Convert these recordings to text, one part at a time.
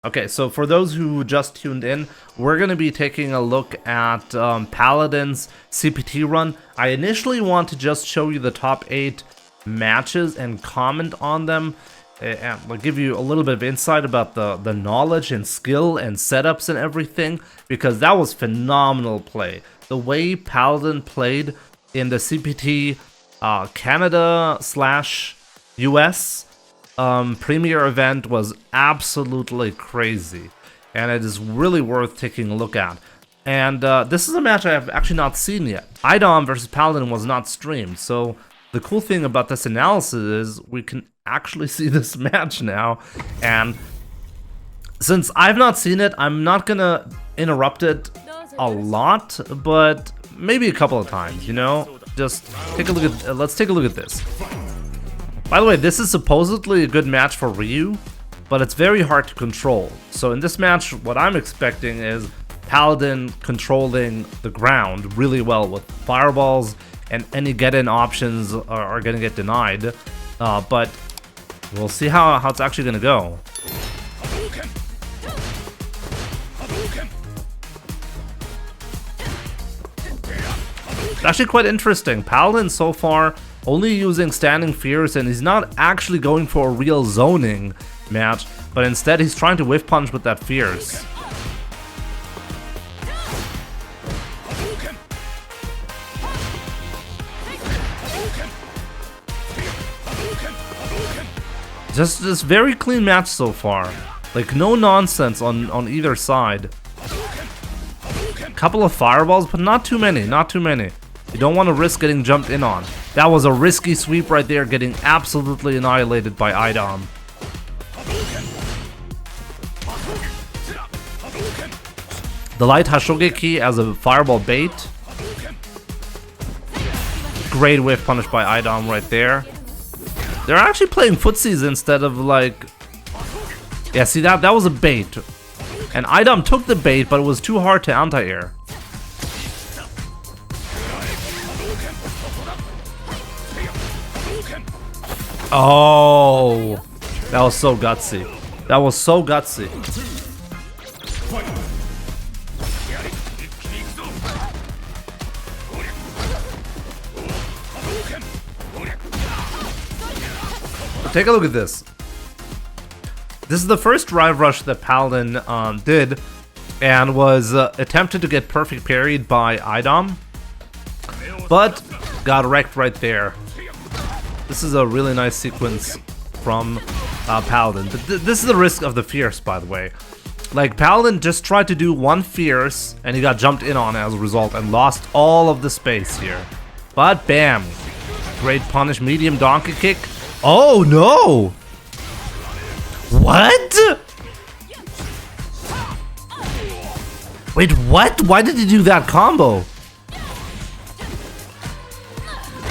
Okay, so for those who just tuned in, we're going to be taking a look at Paladin's CPT run. I initially want to just show you the top 8 matches and comment on them, and I'll give you a little bit of insight about the knowledge and skill and setups and everything, because that was phenomenal play. The way Paladin played in the CPT Canada/US premier event was absolutely crazy, and it is really worth taking a look at. And this is a match I have actually not seen yet. iDom versus Paladin was not streamed, so the cool thing about this analysis is we can actually see this match now. And since I've not seen it, I'm not gonna interrupt it a lot, but maybe a couple of times, you know? Just take a look at let's take a look at this. By the way, this is supposedly a good match for Ryu, but it's very hard to control. So in this match, what I'm expecting is Paladin controlling the ground really well with fireballs, and any get-in options are going to get denied. But we'll see how it's actually going to go. It's actually quite interesting. Paladin so far only using standing fears, and he's not actually going for a real zoning match, but instead he's trying to whiff punch with that fears. Just this very clean match so far. Like, no nonsense on either side. Couple of fireballs, but not too many, not too many. You don't want to risk getting jumped in on. That was a risky sweep right there, getting absolutely annihilated by iDom. The light Hashogeki as a fireball bait. Great whiff punish by iDom right there. They're actually playing footsies instead of like... Yeah, see that was a bait. And iDom took the bait, but it was too hard to anti-air. Oh, that was so gutsy. That was so gutsy. Take a look at this. This is the first drive rush that Paladin did, and was attempted to get perfect parried by iDom, but got wrecked right there. This is a really nice sequence from Paladin. This is the risk of the fierce, by the way. Like, Paladin just tried to do one fierce, and he got jumped in on as a result, and lost all of the space here. But bam! Great punish, medium donkey kick. Oh no! What? Wait, what? Why did he do that combo?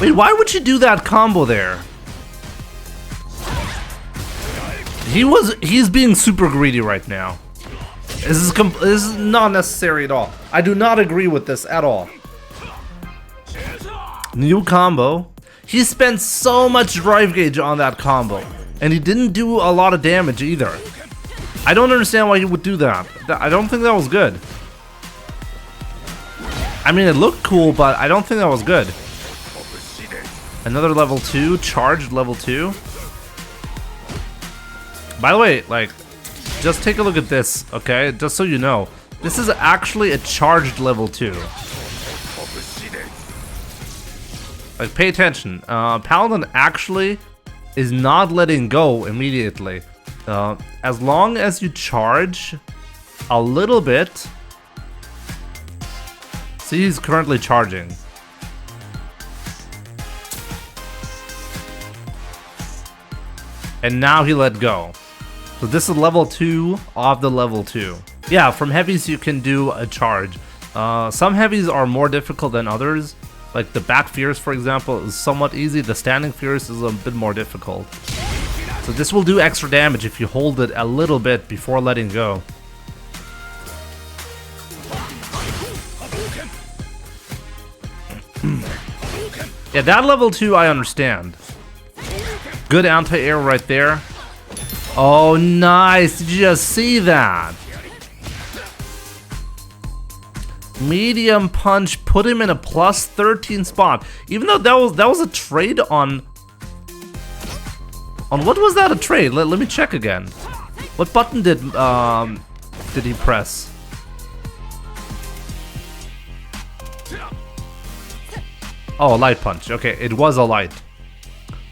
Wait, why would you do that combo there? He's being super greedy right now. This is not necessary at all. I do not agree with this at all. New combo. He spent so much drive gauge on that combo, and he didn't do a lot of damage either. I don't understand why he would do that. I don't think that was good. I mean, it looked cool, but I don't think that was good. Another level 2, charged level 2. By the way, like, just take a look at this, okay? Just so you know, this is actually a charged level 2. Like, pay attention. Paladin actually is not letting go immediately. As long as you charge a little bit. See, he's currently charging. And now he let go. So this is level 2 of the level 2. Yeah, from heavies you can do a charge. Some heavies are more difficult than others. Like the back fierce, for example, is somewhat easy. The standing fierce is a bit more difficult. So this will do extra damage if you hold it a little bit before letting go. Yeah, that level 2 I understand. Good anti-air right there. Oh, nice. Did you just see that? Medium punch put him in a plus 13 spot. Even though that was a trade on what was that a trade? Let me check again. What button did he press? Oh, a light punch. Okay, it was a light.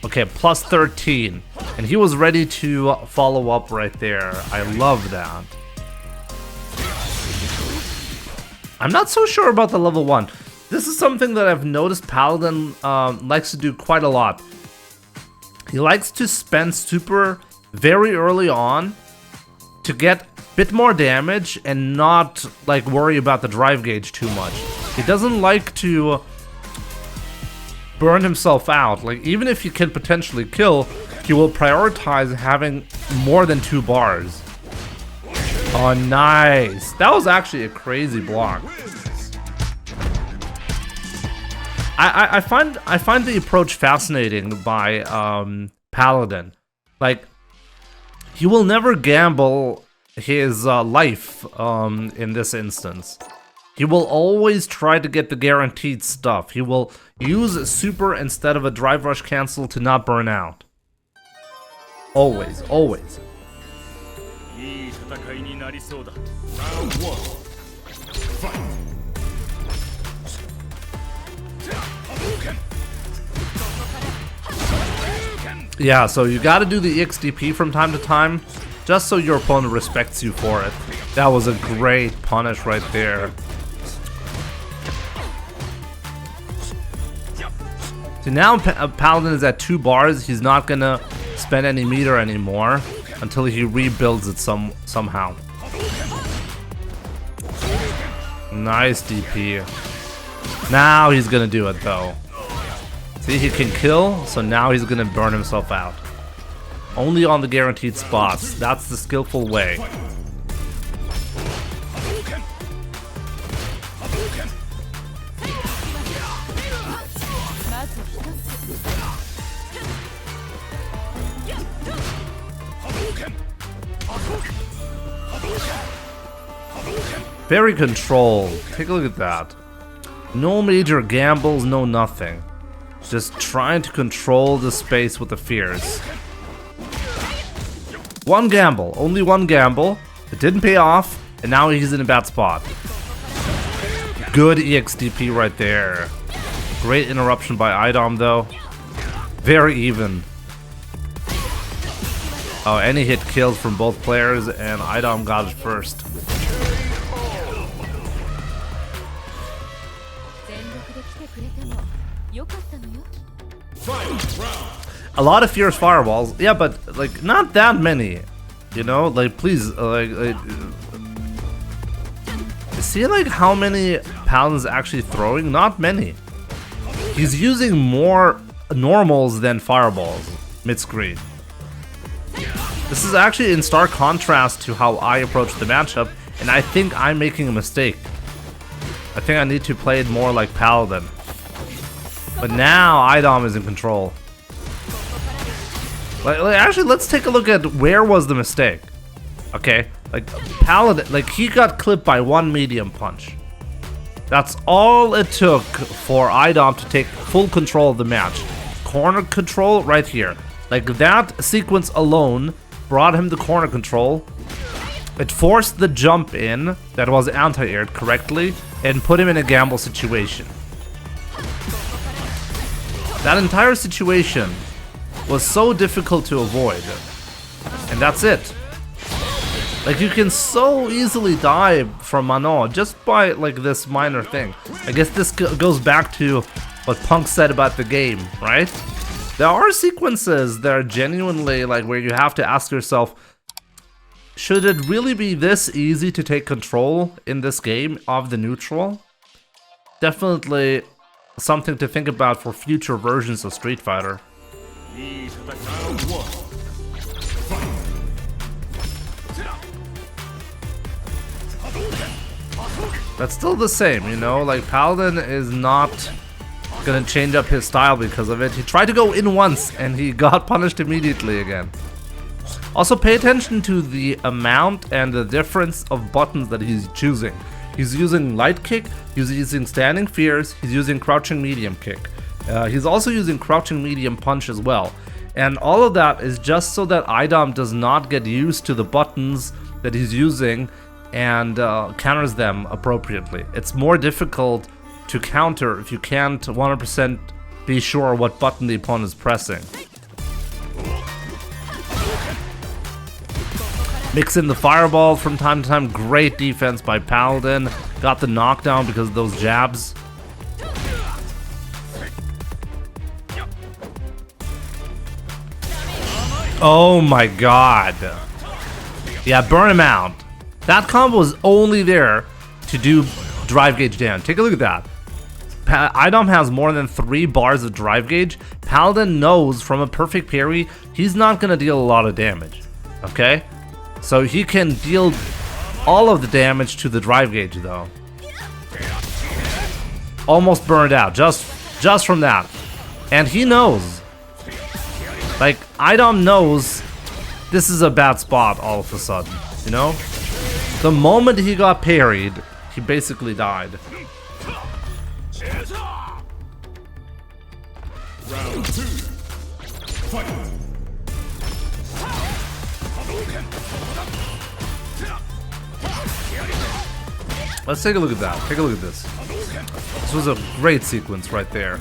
Okay, plus 13. And he was ready to follow up right there. I love that. I'm not so sure about the level 1. This is something that I've noticed Paladin likes to do quite a lot. He likes to spend super very early on to get a bit more damage and not like worry about the drive gauge too much. He doesn't like to burn himself out. Like, even if he can potentially kill, he will prioritize having more than 2 bars. Oh, nice. That was actually a crazy block. I find the approach fascinating by Paladin. Like, he will never gamble his life in this instance. He will always try to get the guaranteed stuff. He will use super instead of a drive rush cancel to not burn out. Always, always. Yeah, so you gotta do the EXDP from time to time, just so your opponent respects you for it. That was a great punish right there. So now Paladin is at 2 bars. He's not gonna spend any meter anymore until he rebuilds it somehow. Nice DP. Now he's gonna do it though. See, he can kill, so now he's gonna burn himself out. Only on the guaranteed spots. That's the skillful way. Very controlled. Take a look at that. No major gambles, no nothing. Just trying to control the space with the fears. One gamble, only one gamble. It didn't pay off, and now he's in a bad spot. Good EXDP right there. Great interruption by iDom though. Very even. Oh, any hit kills from both players, and iDom got it first. A lot of fierce fireballs, yeah, but like not that many, you know. Like, please, see like how many Paladin's actually throwing? Not many. He's using more normals than fireballs mid-screen. This is actually in stark contrast to how I approach the matchup, and I think I'm making a mistake. I think I need to play it more like Paladin. But now iDom is in control. Like, actually, let's take a look at where was the mistake. Okay, like Paladin, like he got clipped by 1 medium punch. That's all it took for iDom to take full control of the match. Corner control right here. Like, that sequence alone brought him the corner control. It forced the jump in that was anti-aired correctly and put him in a gamble situation. That entire situation was so difficult to avoid. And that's it. Like, you can so easily die from Mano just by, like, this minor thing. I guess this goes back to what Punk said about the game, right? There are sequences that are genuinely, like, where you have to ask yourself, should it really be this easy to take control in this game of the neutral? Definitely something to think about for future versions of Street Fighter. That's still the same, you know, like Paladin is not gonna change up his style because of it. He tried to go in once and he got punished immediately again. Also, pay attention to the amount and the difference of buttons that he's choosing. He's using light kick, he's using standing fierce, he's using crouching medium kick. He's also using crouching medium punch as well. And all of that is just so that iDom does not get used to the buttons that he's using and counters them appropriately. It's more difficult to counter if you can't 100% be sure what button the opponent is pressing. Mix in the fireball from time to time. Great defense by Paladin. Got the knockdown because of those jabs. Oh my god. Yeah, burn him out. That combo was only there to do drive gauge damage. Take a look at that. iDom has more than 3 bars of drive gauge. Paladin knows from a perfect parry, he's not going to deal a lot of damage. Okay? So he can deal all of the damage to the drive gauge though. Almost burned out just from that. And he knows. Like, iDom knows this is a bad spot all of a sudden, you know? The moment he got parried, he basically died. Round 2. Fight. Let's take a look at that. Take a look at this. This was a great sequence right there.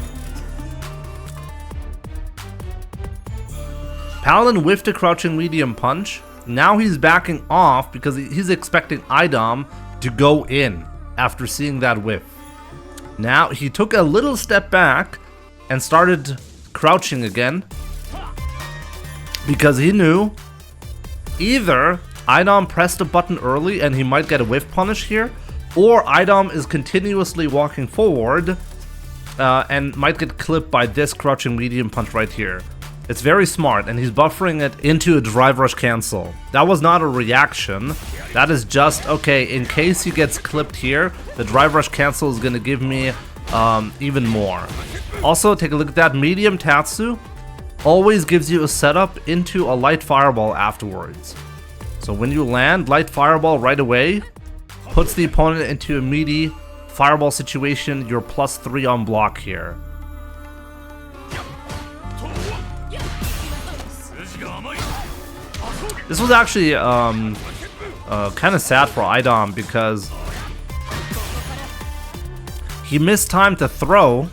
Paladin whiffed a crouching medium punch. Now he's backing off because he's expecting iDom to go in after seeing that whiff. Now he took a little step back and started crouching again because he knew either iDom pressed a button early and he might get a whiff punish here, or iDom is continuously walking forward and might get clipped by this crouching medium punch right here. It's very smart, and he's buffering it into a drive rush cancel. That was not a reaction. That is just, okay, in case he gets clipped here, the drive rush cancel is going to give me even more. Also, take a look at that. Medium Tatsu always gives you a setup into a light fireball afterwards. So when you land light fireball right away, puts the opponent into a meaty fireball situation. You're +3 on block here. This was actually kind of sad for iDom because he missed time to throw,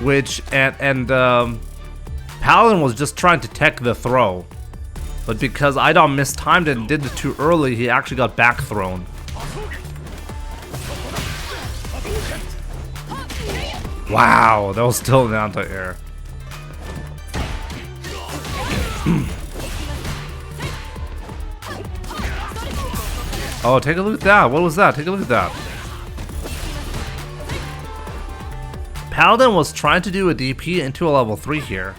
which and Paladin was just trying to tech the throw, but because iDom mistimed it and did it too early, he actually got back thrown. Wow, that was still an anti-air. Oh, take a look at that. What was that? Take a look at that. Paladin was trying to do a DP into a level 3 here.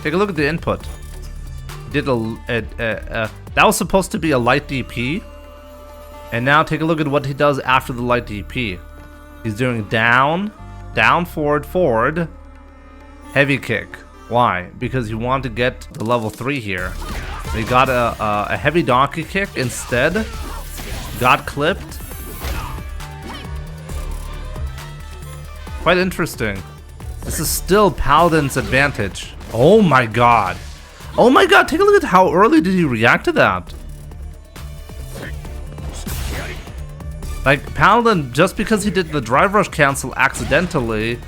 Take a look at the input. Did that was supposed to be a light DP. And now take a look at what he does after the light DP. He's doing down, down, forward, forward, heavy kick. Why? Because he wanted to get the level 3 here. He got a heavy donkey kick instead. Got clipped. Quite interesting. This is still Paladin's advantage. Oh my god. Oh my god, take a look at how early did he react to that. Like, Paladin, just because he did the drive rush cancel accidentally,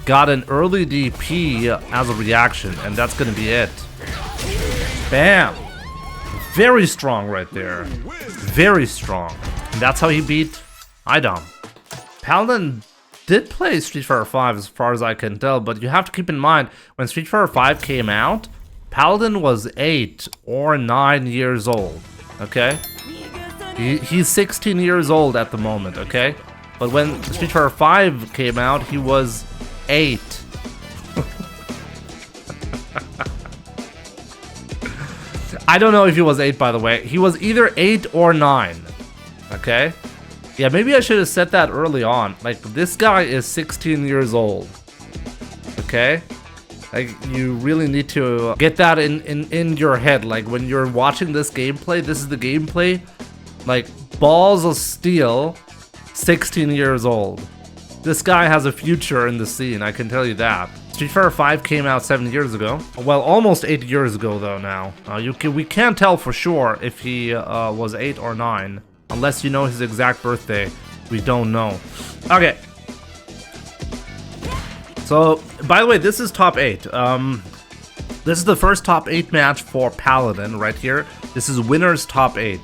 got an early DP as a reaction, and that's gonna be it. Bam! Very strong right there. Very strong. And that's how he beat iDom. Paladin did play Street Fighter V as far as I can tell, but you have to keep in mind, when Street Fighter V came out, Paladin was 8 or 9 years old, okay? He's 16 years old at the moment, okay? But when Street Fighter V came out, he was 8. I don't know if he was 8, by the way. He was either 8 or 9, okay? Yeah, maybe I should have said that early on. Like, this guy is 16 years old, okay? Like, you really need to get that in your head. Like, when you're watching this gameplay, this is the gameplay. Like, balls of steel, 16 years old. This guy has a future in the scene, I can tell you that. Street Fighter 5 came out 7 years ago. Well, almost 8 years ago, though, now. We can't tell for sure if he was 8 or 9. Unless you know his exact birthday. We don't know. Okay. So, by the way, this is top 8. This is the first top 8 match for Paladin right here. This is winner's top 8.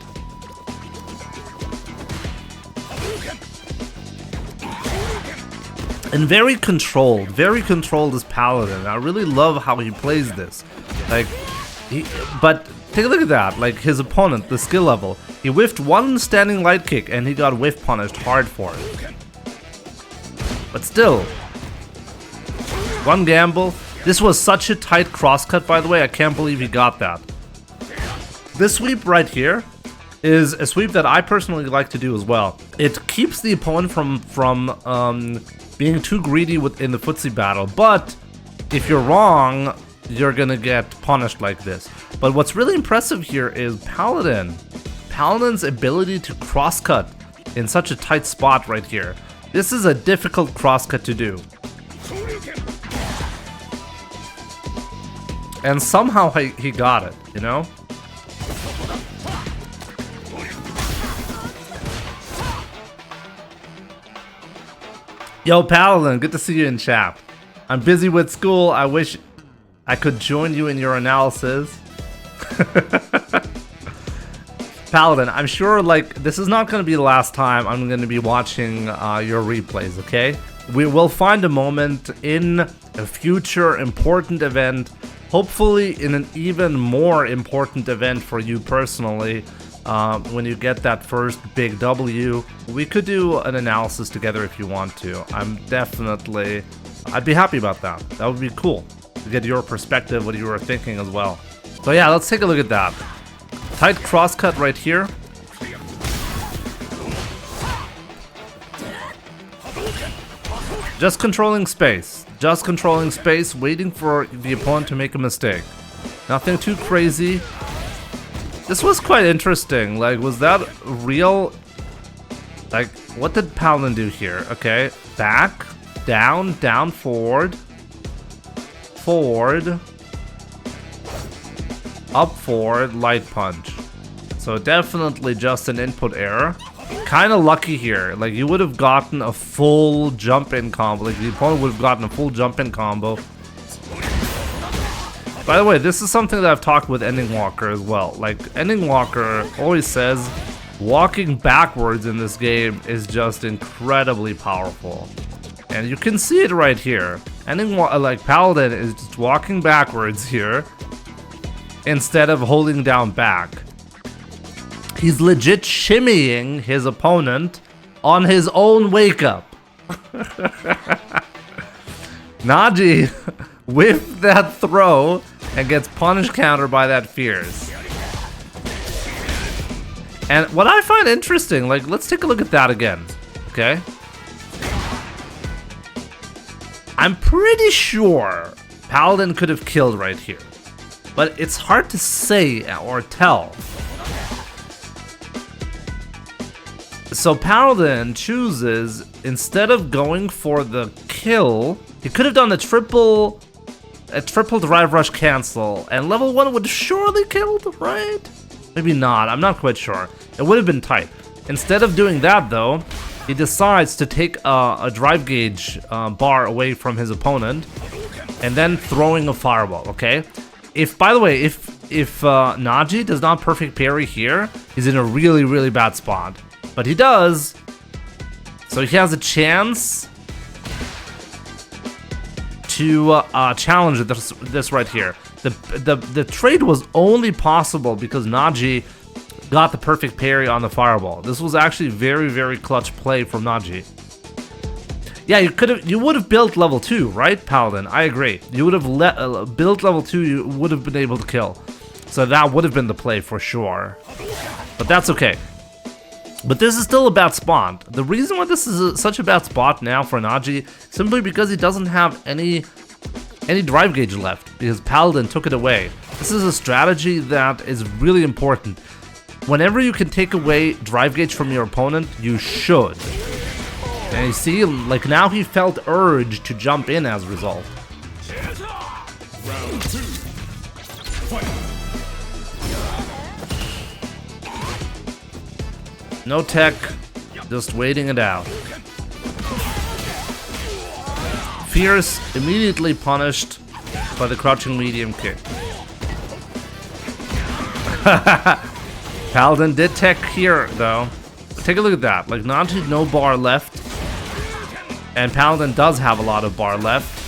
And very controlled is Paladin. I really love how he plays this. Like, but take a look at that. Like, his opponent, the skill level. He whiffed one standing light kick and he got whiff punished hard for it. But still, one gamble. This was such a tight crosscut, by the way. I can't believe he got that. This sweep right here is a sweep that I personally like to do as well. It keeps the opponent from being too greedy in the footsie battle, but if you're wrong, you're gonna get punished like this. But what's really impressive here is Paladin's ability to crosscut in such a tight spot right here. This is a difficult crosscut to do. And somehow he got it, you know? Yo, Paladin, good to see you in chat. I'm busy with school. I wish I could join you in your analysis. Paladin, I'm sure, like, this is not going to be the last time I'm going to be watching your replays, okay? We will find a moment in a future important event, hopefully in an even more important event for you personally. When you get that first big W, we could do an analysis together if you want to. I'd be happy about that. That would be cool to get your perspective, what you were thinking as well. So yeah, let's take a look at that. Tight crosscut right here. Just controlling space, waiting for the opponent to make a mistake. Nothing too crazy. This was quite interesting. Like, was that real? Like, what did Paladin do here? Okay, back, down, down, forward, forward, up, forward, light punch. So definitely just an input error. Kind of lucky here. Like, you would have gotten a full jump-in combo. Like, the opponent would have gotten a full jump-in combo. By the way, this is something that I've talked with Ending Walker as well. Like, Ending Walker always says walking backwards in this game is just incredibly powerful. And you can see it right here. Paladin is just walking backwards here instead of holding down back. He's legit shimmying his opponent on his own wake up. Naji whiffed that throw and gets punish counter by that Fierce. And what I find interesting, like, let's take a look at that again, okay? I'm pretty sure Paladin could have killed right here, but it's hard to say or tell. So Paladin chooses, instead of going for the kill, he could have done a triple drive rush cancel, and level 1 would surely killed, right? Maybe not, I'm not quite sure. It would have been tight. Instead of doing that though, he decides to take a drive gauge bar away from his opponent, and then throwing a fireball, okay? By the way, if Naji does not perfect parry here, he's in a really, really bad spot. But he does, so he has a chance to challenge this right here. The trade was only possible because Naji got the perfect parry on the fireball. This was actually very, very clutch play from Naji. Yeah, you would have built level 2, right, Paladin? I agree. You would have built level 2. You would have been able to kill. So that would have been the play for sure. But that's okay. But this is still a bad spot. The reason why this is such a bad spot now for Naji, simply because he doesn't have any any drive gauge left because Paladin took it away. This is a strategy that is really important. Whenever you can take away drive gauge from your opponent, you should. And you see, like now he felt urged to jump in as a result. Round 2. Fight. No tech, just waiting it out. Fierce immediately punished by the crouching medium kick. Paladin did tech here though. Take a look at that. Like Naji no bar left. And Paladin does have a lot of bar left.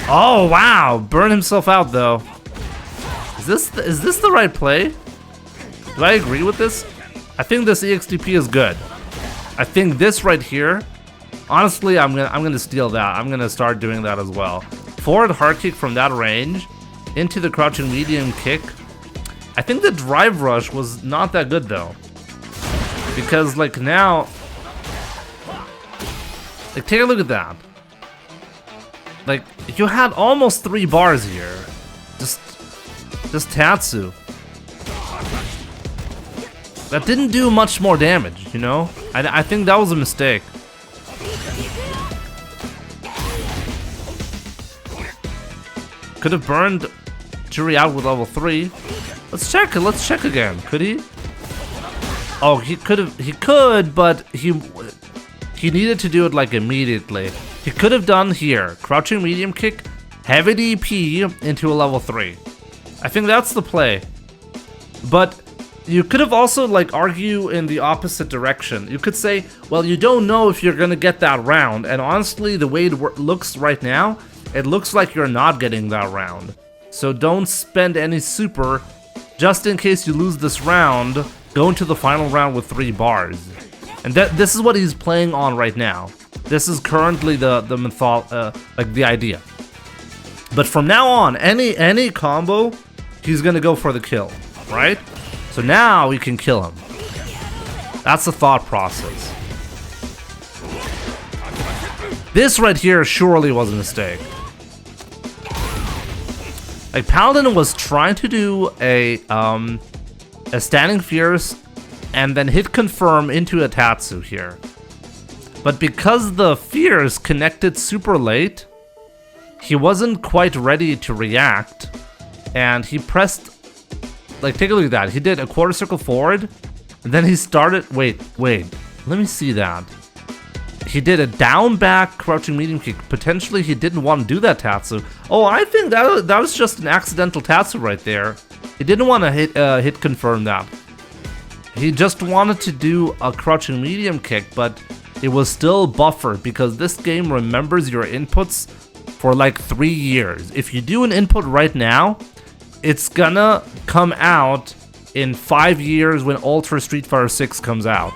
Oh wow! Burn himself out though. Is this the right play? Do I agree with this? I think this EXTP is good. I think this right here, honestly, I'm gonna steal that. I'm gonna start doing that as well. Forward hard kick from that range into the crouching medium kick. I think the drive rush was not that good though, because like now, like take a look at that. Like you had almost 3 bars here. Just Tatsu. That didn't do much more damage, you know? I think that was a mistake. Could have burned Jury out with level 3. Let's check again. Could he? Oh, he could, but he needed to do it like immediately. He could have done here, crouching medium kick, heavy DP into a level 3. I think that's the play. But you could have also like argue in the opposite direction. You could say, well, you don't know if you're gonna get that round, and honestly, the way it looks right now, it looks like you're not getting that round. So don't spend any super, just in case you lose this round. Go into the final round with 3 bars, and this is what he's playing on right now. This is currently like the idea. But from now on, any combo, he's gonna go for the kill, right? So now we can kill him. That's the thought process. This right here surely was a mistake. Like Paladin was trying to do a standing fierce and then hit confirm into a Tatsu here. But because the fierce connected super late, he wasn't quite ready to react, and he pressed, like take a look at that. He did a quarter circle forward, and then he started, wait, let me see that. He did a down back crouching medium kick. Potentially he didn't want to do that Tatsu. Oh, I think that was just an accidental Tatsu right there. He didn't want to hit confirm that. He just wanted to do a crouching medium kick, but it was still buffered because this game remembers your inputs for like 3 years. If you do an input right now, it's gonna come out in 5 years when Ultra Street Fighter 6 comes out.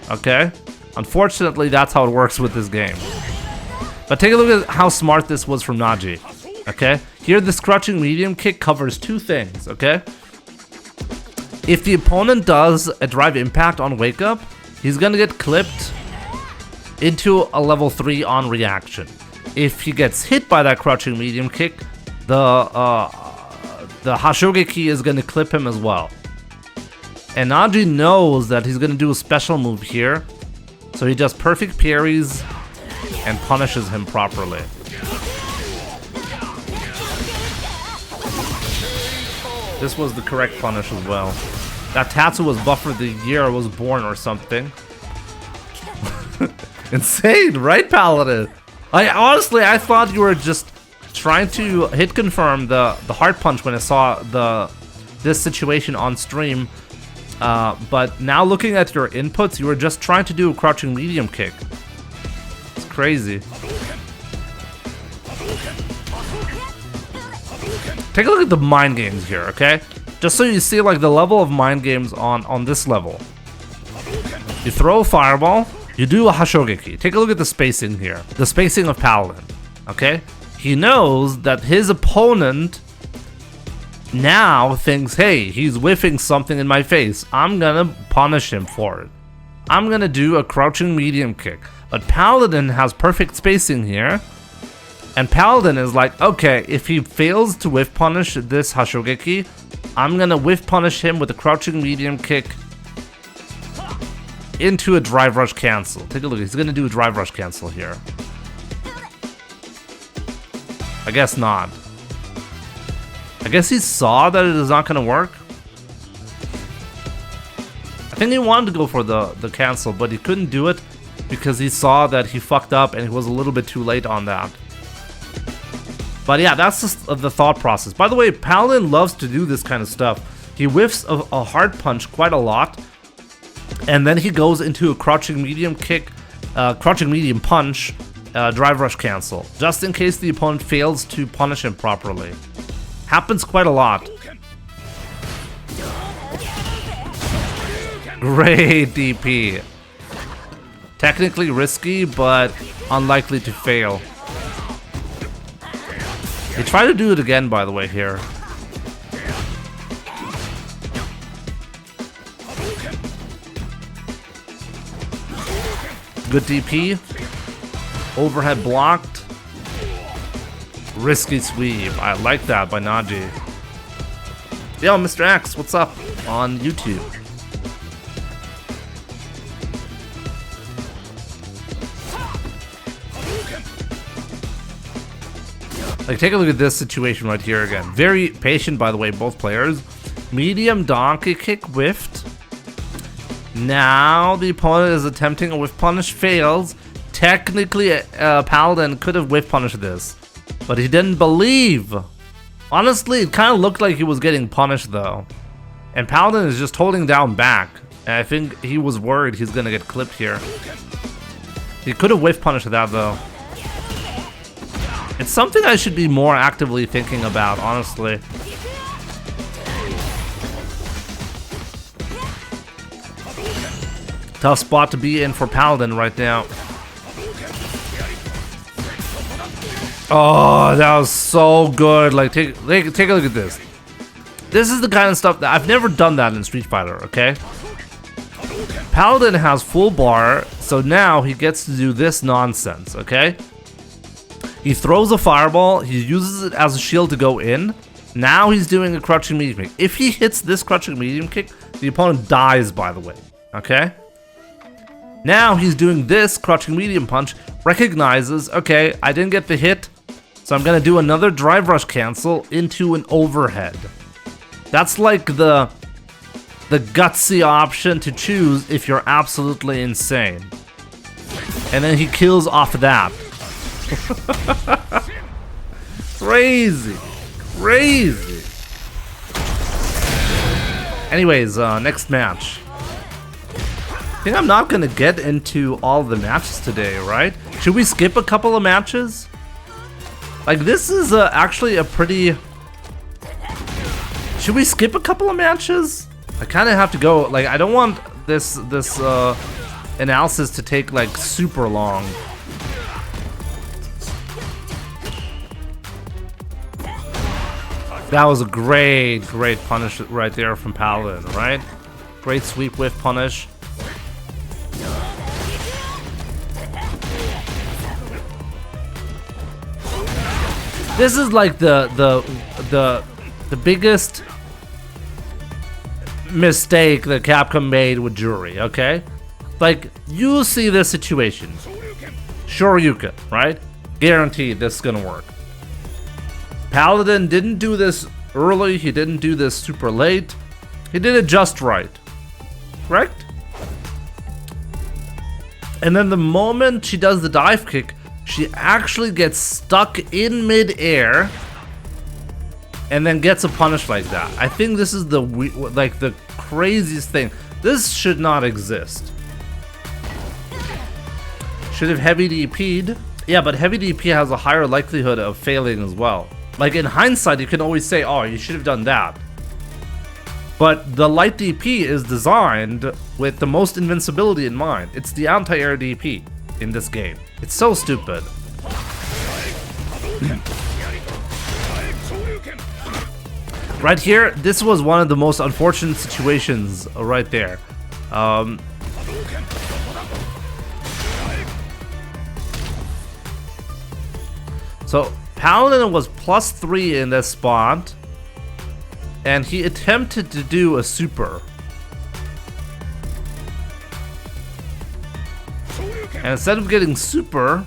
Okay? Unfortunately, that's how it works with this game. But take a look at how smart this was from Naji. Okay? Here, this crouching medium kick covers 2 things, okay? If the opponent does a drive impact on wake up, he's gonna get clipped into a level 3 on reaction. If he gets hit by that crouching medium kick, the Hashogeki is gonna clip him as well. And Naji knows that he's gonna do a special move here, so he does perfect parries and punishes him properly. This was the correct punish as well. That Tatsu was buffered the year I was born or something. Insane, right, Paladin? I thought you were just trying to hit confirm the hard punch when I saw this situation on stream. But now looking at your inputs, you were just trying to do a crouching medium kick. It's crazy. Take a look at the mind games here, okay? Just so you see like the level of mind games on this level. You throw a fireball, you do a Hashogeki. Take a look at the spacing here. The spacing of Paladin, okay? He knows that his opponent now thinks, hey, he's whiffing something in my face. I'm gonna punish him for it. I'm gonna do a crouching medium kick. But Paladin has perfect spacing here. And Paladin is like, okay, if he fails to whiff punish this Hashogeki, I'm gonna whiff punish him with a crouching medium kick into a drive rush cancel. Take a look, he's gonna do a drive rush cancel here. I guess not. I guess he saw that it is not gonna work. I think he wanted to go for the cancel, but he couldn't do it because he saw that he fucked up and he was a little bit too late on that. But yeah, that's just the thought process. By the way, Paladin loves to do this kind of stuff. He whiffs a hard punch quite a lot, and then he goes into a crouching medium kick, crouching medium punch, drive rush cancel, just in case the opponent fails to punish him properly. Happens quite a lot. Great DP. Technically risky, but unlikely to fail. He tried to do it again, by the way, here. Good DP. Overhead blocked. Risky sweep. I like that by Naji. Yo, Mr. X, what's up on YouTube? Like, take a look at this situation right here again. Very patient, by the way, both players. Medium donkey kick whiffed. Now the opponent is attempting a whiff punish, fails. Technically, Paladin could have whiff punished this, but he didn't believe. Honestly, it kind of looked like he was getting punished though. And Paladin is just holding down back. And I think he was worried he's gonna get clipped here. He could have whiff punished that though. It's something I should be more actively thinking about, honestly. Tough spot to be in for Paladin right now. Oh, that was so good. Like, take a look at this. This is the kind of stuff that I've never done that in Street Fighter, okay? Paladin has full bar, so now he gets to do this nonsense, okay? He throws a fireball, he uses it as a shield to go in. Now he's doing a crouching medium kick. If he hits this crouching medium kick, the opponent dies, by the way, okay? Now he's doing this crouching medium punch, recognizes, okay, I didn't get the hit, so I'm gonna do another drive rush cancel into an overhead. That's like the gutsy option to choose if you're absolutely insane. And then he kills off of that. Crazy. Crazy. Anyways, next match. I think I'm not gonna get into all the matches today, right? Should we skip a couple of matches? Like, this is actually a pretty... Should we skip a couple of matches? I kind of have to go. Like, I don't want this analysis to take like super long. That was a great punish right there from Paladin, right? Great sweep whiff punish. This is like the biggest mistake that Capcom made with Jury, okay? Like, you see this situation. Shoryuken, right? Guaranteed this is gonna work. Paladin didn't do this early, he didn't do this super late. He did it just right. Correct? And then the moment she does the dive kick, she actually gets stuck in mid-air and then gets a punish like that. I think this is the craziest thing. This should not exist. Should have heavy DP'd. Yeah, but heavy DP has a higher likelihood of failing as well. Like, in hindsight, you can always say, oh, you should have done that. But the light DP is designed with the most invincibility in mind. It's the anti-air DP in this game. It's so stupid. Right here, this was one of the most unfortunate situations right there. So Paladin was +3 in this spot, and he attempted to do a super. And instead of getting super,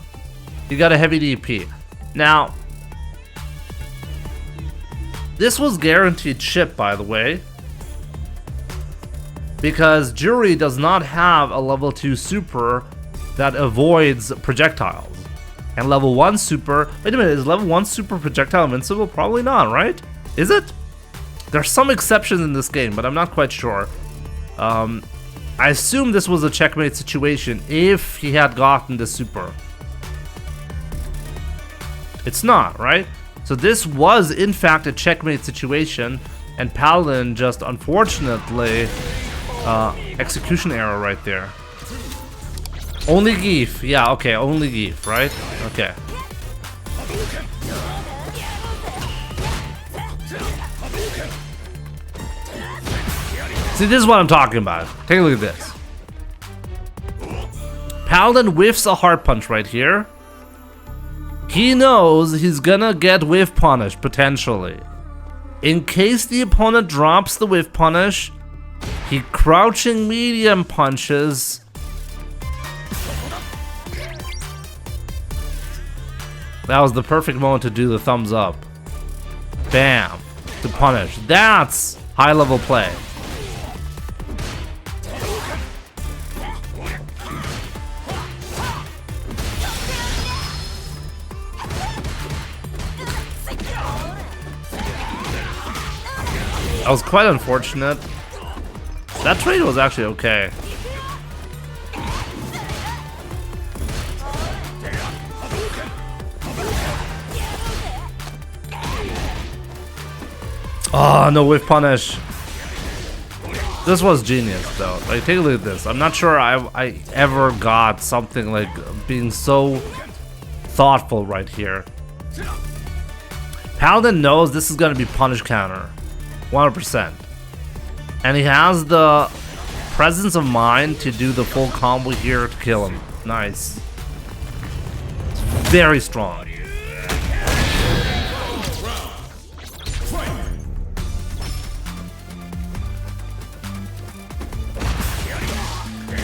he got a heavy DP. Now, this was guaranteed chip, by the way, because Jury does not have a level 2 super that avoids projectiles. And level 1 super, wait a minute, is level 1 super projectile invincible? Probably not, right? Is it? There's some exceptions in this game, but I'm not quite sure. I assume this was a checkmate situation if he had gotten the super. It's not, right? So this was in fact a checkmate situation, and Paladin just unfortunately execution error right there. Only Geef, yeah, okay, only Geef, right? Okay. See, this is what I'm talking about. Take a look at this. Paladin whiffs a hard punch right here. He knows he's gonna get whiff punish, potentially. In case the opponent drops the whiff punish, he crouching medium punches. That was the perfect moment to do the thumbs up. Bam. To punish. That's high level play. That was quite unfortunate. That trade was actually okay. Oh, no whiff punish. This was genius though. Like, take a look at this. I'm not sure I ever got something like being so thoughtful right here. Paladin knows this is gonna be punish counter. 100%. And he has the presence of mind to do the full combo here to kill him. Nice. It's very strong.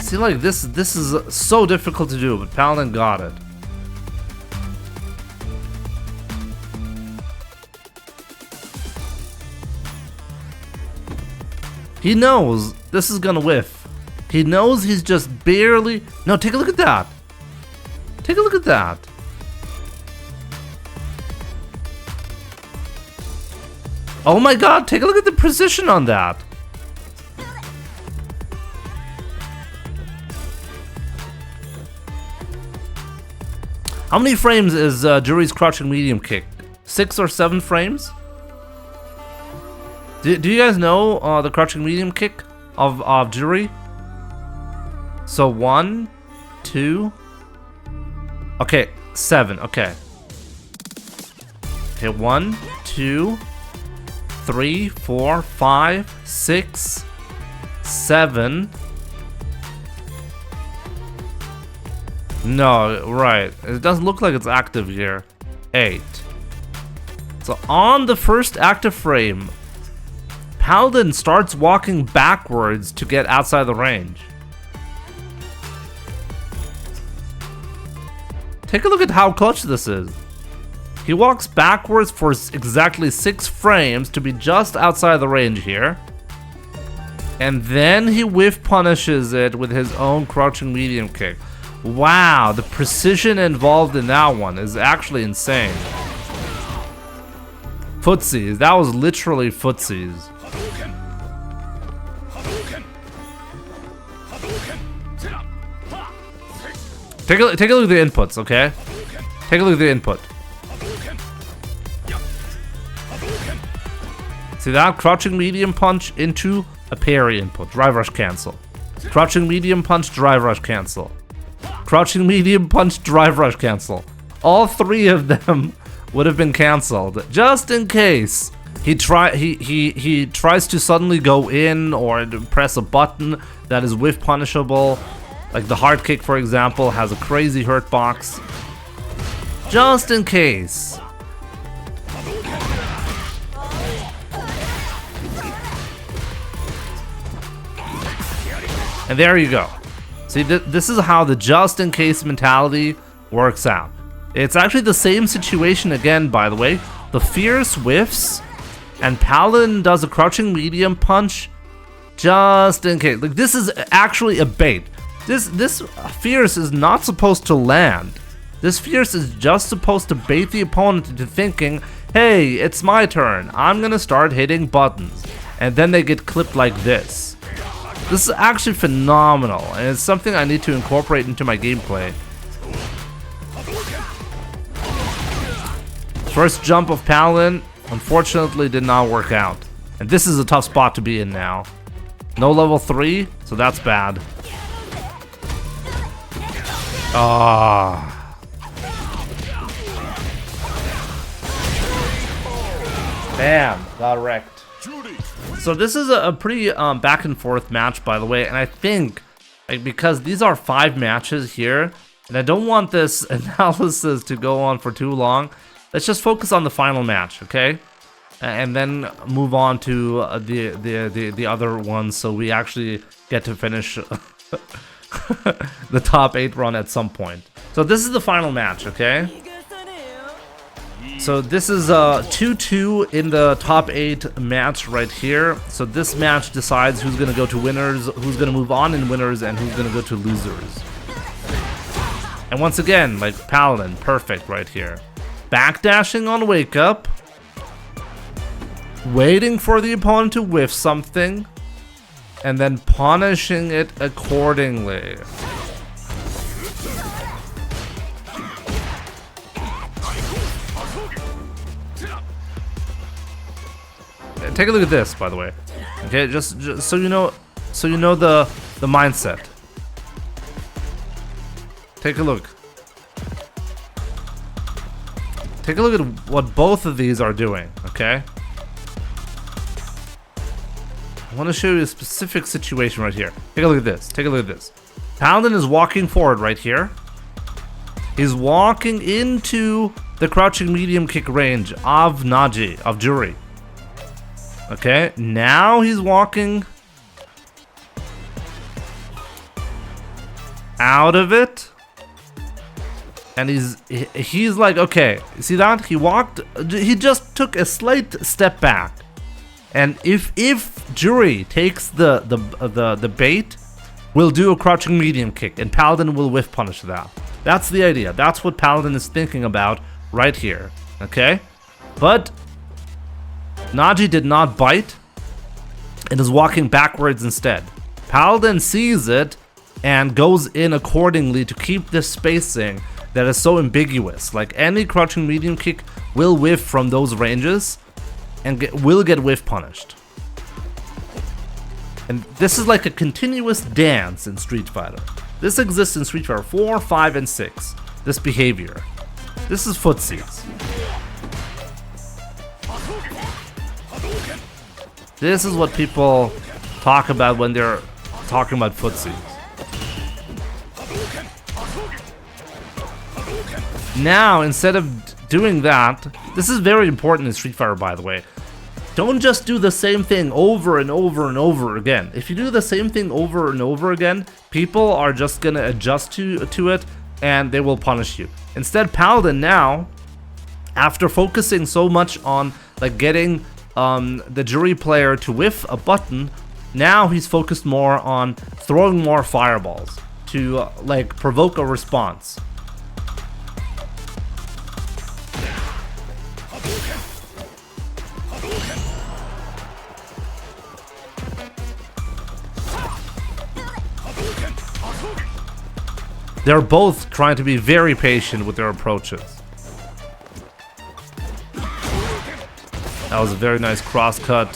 See, like this is so difficult to do, but Paladin got it. He knows this is gonna whiff. He knows he's just barely... No, take a look at that. Take a look at that. Oh my god, take a look at the precision on that. How many frames is Jury's crouching medium kick? 6 or 7 frames? Do you guys know the crouching medium kick of Jury? So 1, 2, okay, 7, okay. Okay, 1, 2, 3, 4, 5, 6, 7. No, right. It doesn't look like it's active here. 8. So on the first active frame, Paladin starts walking backwards to get outside the range. Take a look at how clutch this is. He walks backwards for exactly 6 frames to be just outside the range here. And then he whiff punishes it with his own crouching medium kick. Wow, the precision involved in that one is actually insane. Footsies, that was literally footsies. Take a look at the inputs, okay? Take a look at the input. See that? Crouching medium punch into a parry input. Drive rush cancel. Crouching medium punch, drive rush cancel. Crouching medium punch, drive rush cancel. All 3 of them would have been canceled just in case he tries to suddenly go in or press a button that is whiff punishable. Like the hard kick, for example, has a crazy hurt box. Just in case. And there you go. See, this is how the just in case mentality works out. It's actually the same situation again, by the way. The Fierce whiffs, and Paladin does a crouching medium punch just in case. Like, this is actually a bait. This Fierce is not supposed to land. This Fierce is just supposed to bait the opponent into thinking, hey, it's my turn. I'm gonna start hitting buttons. And then they get clipped like this. This is actually phenomenal, and it's something I need to incorporate into my gameplay. First jump of Paladin, unfortunately, did not work out. And this is a tough spot to be in now. No level 3, so that's bad. Ah. Bam, got wrecked. So this is a pretty back and forth match, by the way, and I think, like, because these are 5 matches here, and I don't want this analysis to go on for too long, let's just focus on the final match, okay? And then move on to the other ones, so we actually get to finish the top 8 run at some point. So this is the final match, okay? So this is 2-2 in the top 8 match right here. So this match decides who's gonna go to winners, who's gonna move on in winners, and who's gonna go to losers. And once again, like, Paladin, perfect right here. Backdashing on wake up, waiting for the opponent to whiff something, and then punishing it accordingly. Take a look at this, by the way. Okay, just so you know the mindset. Take a look. Take a look at what both of these are doing, okay? I want to show you a specific situation right here. Take a look at this. Take a look at this. Paladin is walking forward right here. He's walking into the crouching medium kick range of Naji, of Juri. Okay, now he's walking out of it, and he's like, okay, see that? He just took a slight step back, and if Juri takes the bait, we'll do a crouching medium kick, and Paladin will whiff punish that. That's the idea. That's what Paladin is thinking about right here. Okay, but Naji did not bite and is walking backwards instead. Paladin sees it and goes in accordingly to keep this spacing that is so ambiguous. Like, any crouching medium kick will whiff from those ranges and will get whiff punished. And this is like a continuous dance in Street Fighter. This exists in Street Fighter 4, 5, and 6. This behavior. This is footsies. This is what people talk about when they're talking about footsies. Now, instead of doing that, this is very important in Street Fighter, by the way. Don't just do the same thing over and over and over again. If you do the same thing over and over again, people are just gonna adjust to it and they will punish you. Instead, Paladin now, after focusing so much on like getting the Juri player to whiff a button, now he's focused more on throwing more fireballs to like provoke a response. They're both trying to be very patient with their approaches. That was a very nice cross cut.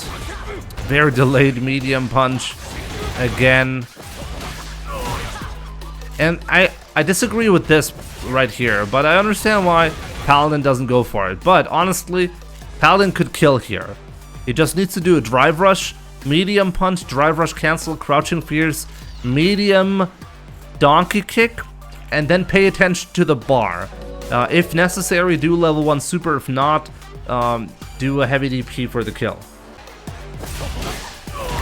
Very delayed medium punch. Again. And I disagree with this right here, but I understand why Paladin doesn't go for it. But honestly, Paladin could kill here. He just needs to do a drive rush, medium punch, drive rush cancel, crouching fierce, medium donkey kick, and then pay attention to the bar. If necessary, do level 1 super. If not, do a heavy DP for the kill.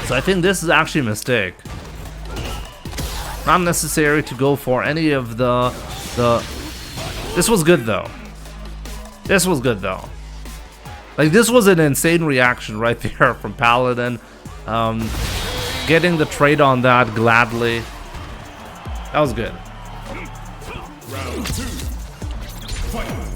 So I think this is actually a mistake. Not necessary to go for any of the... This was good though. This was good though. Like, this was an insane reaction right there from Paladin. Getting the trade on that gladly. That was good. Round 2. Fight.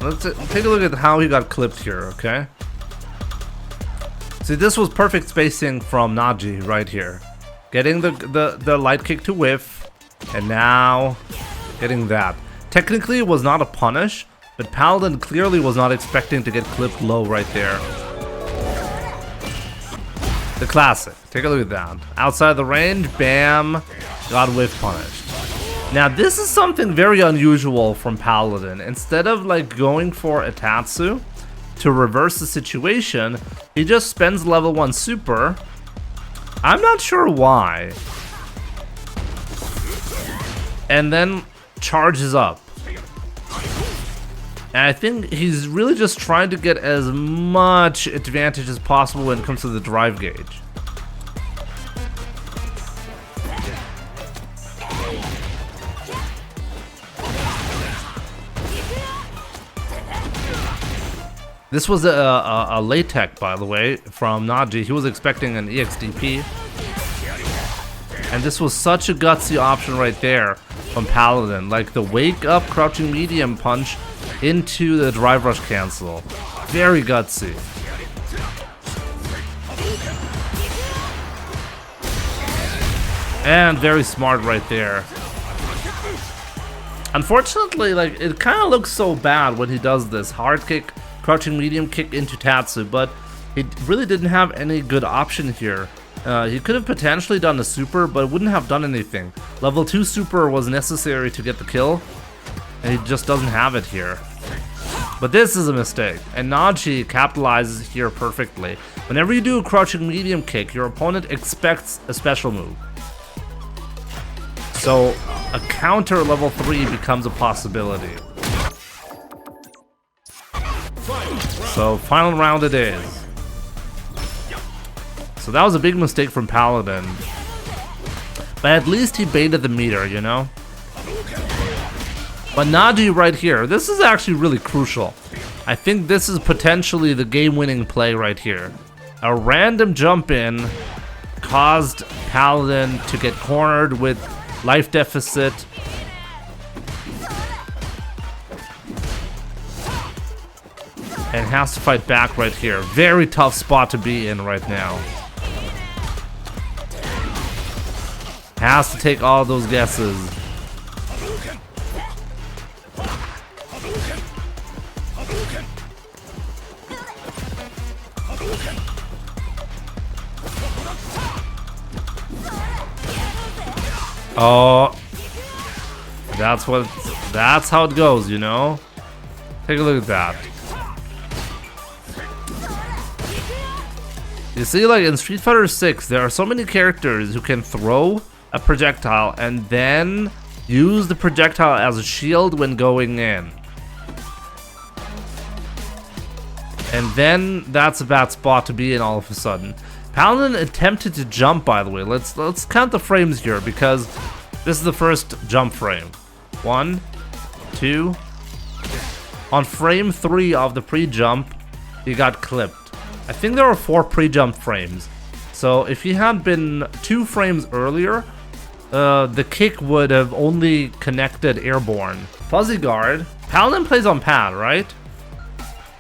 Let's take a look at how he got clipped here, okay? See, this was perfect spacing from Naji right here. Getting the light kick to whiff, and now getting that. Technically, it was not a punish, but Paladin clearly was not expecting to get clipped low right there. The classic. Take a look at that. Outside the range, bam, got whiff punished. Now, this is something very unusual from Paladin. Instead of like going for a Tatsu to reverse the situation, he just spends level 1 super. I'm not sure why. And then charges up. And I think he's really just trying to get as much advantage as possible when it comes to the drive gauge. This was a late tech, by the way, from Naji. He was expecting an EXDP. And this was such a gutsy option right there from Paladin. Like the wake up crouching medium punch into the drive rush cancel. Very gutsy. And very smart right there. Unfortunately, like, it kind of looks so bad when he does this. Hard kick, crouching medium kick into Tatsu, but he really didn't have any good option here. He could have potentially done a super, but wouldn't have done anything. Level 2 super was necessary to get the kill, and he just doesn't have it here. But this is a mistake, and Naji capitalizes here perfectly. Whenever you do a crouching medium kick, your opponent expects a special move. So a counter level 3 becomes a possibility. So final round it is. So that was a big mistake from Paladin. But at least he baited the meter, you know? But Naji right here, this is actually really crucial. I think this is potentially the game-winning play right here. A random jump in caused Paladin to get cornered with life deficit. And has to fight back right here. Very tough spot to be in right now. Has to take all those guesses. Oh, that's how it goes, you know? Take a look at that. You see, like in Street Fighter 6, there are so many characters who can throw a projectile and then use the projectile as a shield when going in. And then that's a bad spot to be in all of a sudden. Paladin attempted to jump, by the way. Let's count the frames here because this is the first jump frame. 1, 2. On frame 3 of the pre-jump, he got clipped. I think there were 4 pre-jump frames. So if he had been 2 frames earlier, the kick would have only connected airborne. Fuzzy guard. Paladin plays on pad, right?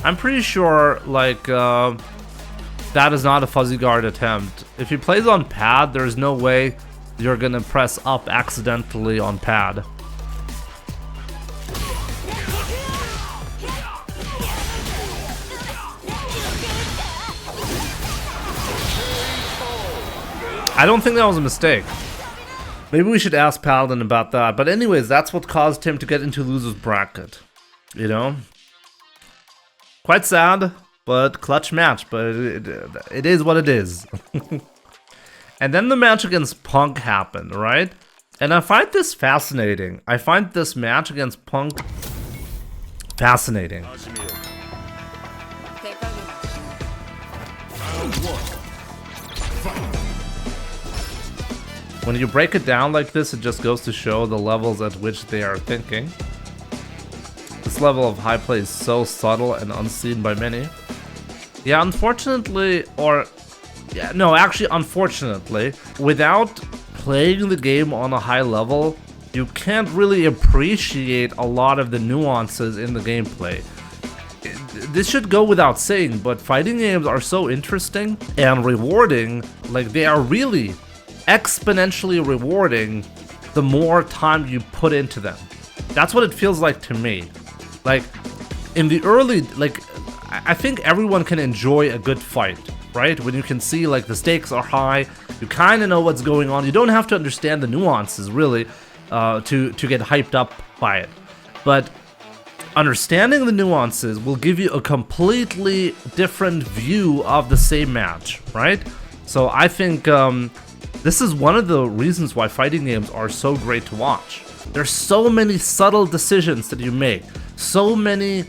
I'm pretty sure, like, that is not a fuzzy guard attempt. If he plays on pad, there's no way you're gonna press up accidentally on pad. I don't think that was a mistake. Maybe we should ask Paladin about that. But anyways, that's what caused him to get into loser's bracket. You know? Quite sad, but clutch match. But it is what it is. And then the match against Punk happened, right? And I find this fascinating. I find this match against Punk fascinating. When you break it down like this, it just goes to show the levels at which they are thinking. This level of high play is so subtle and unseen by many. Yeah, unfortunately, unfortunately, without playing the game on a high level, you can't really appreciate a lot of the nuances in the gameplay. This should go without saying, but fighting games are so interesting and rewarding. Like, they are really exponentially rewarding the more time you put into them. That's what it feels like to me. Like, in the early, like, I think everyone can enjoy a good fight, right? When you can see, like, the stakes are high, you kind of know what's going on. You don't have to understand the nuances, really, to get hyped up by it. But understanding the nuances will give you a completely different view of the same match, right? So I think this is one of the reasons why fighting games are so great to watch. There's so many subtle decisions that you make, so many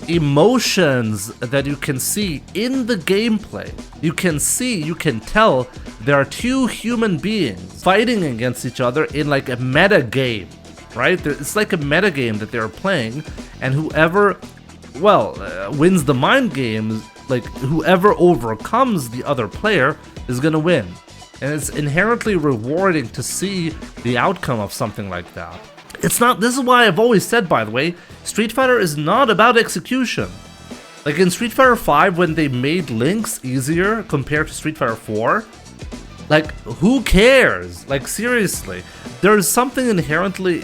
emotions that you can see in the gameplay. You can tell there are two human beings fighting against each other in like a meta game, right? It's like a meta game that they're playing, and whoever, wins the mind games, like whoever overcomes the other player is gonna win. And it's inherently rewarding to see the outcome of something like that. This is why I've always said, by the way, Street Fighter is not about execution. Like in Street Fighter 5, when they made links easier compared to Street Fighter 4, like, who cares? Like, seriously, there's something inherently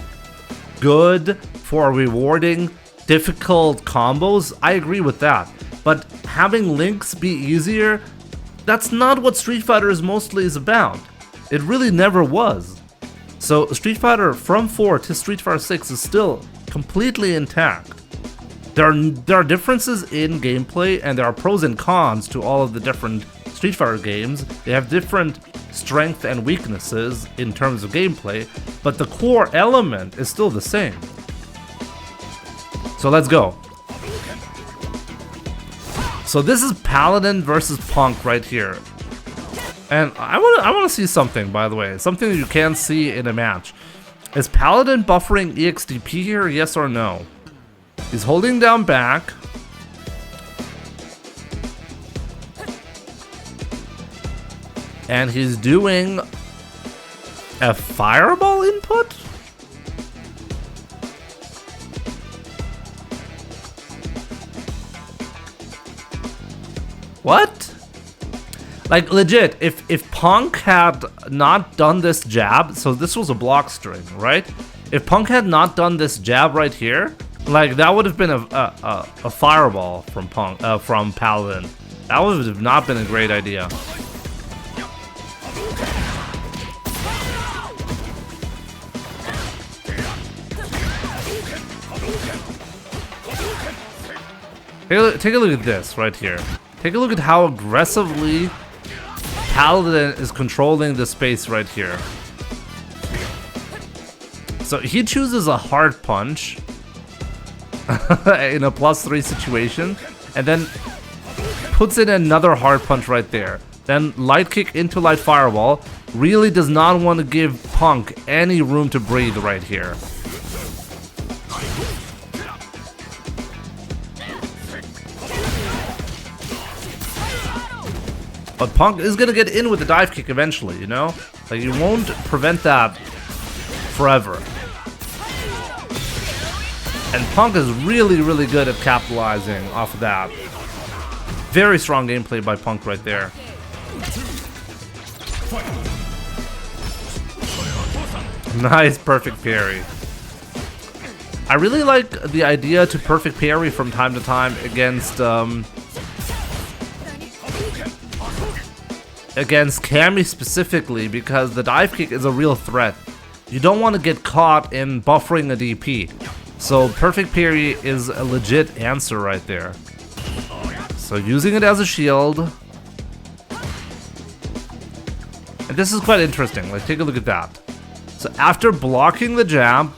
good for rewarding difficult combos. I agree with that. But having links be easier, that's not what Street Fighter mostly is about. It really never was. So Street Fighter from 4 to Street Fighter 6 is still completely intact. There are differences in gameplay, and there are pros and cons to all of the different Street Fighter games. They have different strengths and weaknesses in terms of gameplay, but the core element is still the same. So let's go. So this is Paladin versus Punk right here. And I want to see something, by the way. Something you can see in a match. Is Paladin buffering EXDP here, yes or no? He's holding down back. And he's doing a fireball input? What? Like, legit, if Punk had not done this jab, so this was a block string, right? If Punk had not done this jab right here, like, that would have been a fireball from from Paladin. That would have not been a great idea. Take a look at this right here. Take a look at how aggressively Paladin is controlling the space right here. So he chooses a hard punch in a +3 situation, and then puts in another hard punch right there. Then light kick into light fireball. Really does not want to give Punk any room to breathe right here. But Punk is gonna get in with the dive kick eventually, you know? Like, you won't prevent that forever. And Punk is really, really good at capitalizing off of that. Very strong gameplay by Punk right there. Nice perfect parry. I really like the idea to perfect parry from time to time against Cammy specifically, because the dive kick is a real threat. You don't want to get caught in buffering a DP. So perfect parry is a legit answer right there. So using it as a shield. this is quite interesting. Like, take a look at that. So after blocking the jab,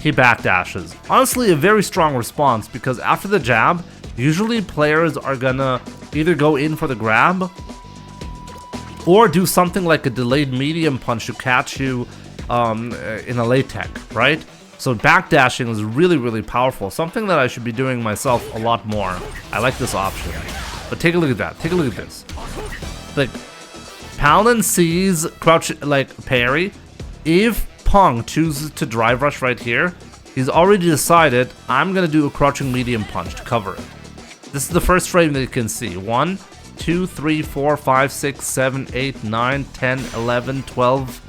he backdashes. Honestly, a very strong response, because after the jab, usually players are gonna either go in for the grab or do something like a delayed medium punch to catch you in a late tech, right? So backdashing is really, really powerful. Something that I should be doing myself a lot more. I like this option. But take a look at that. Take a look at this. Like, Paladin sees crouch, like, parry. If Pong chooses to drive rush right here, he's already decided, I'm gonna do a crouching medium punch to cover it. This is the first frame that you can see. 1, 2, 3, 4, 5, 6, 7, 8, 9, 10, 11, 12.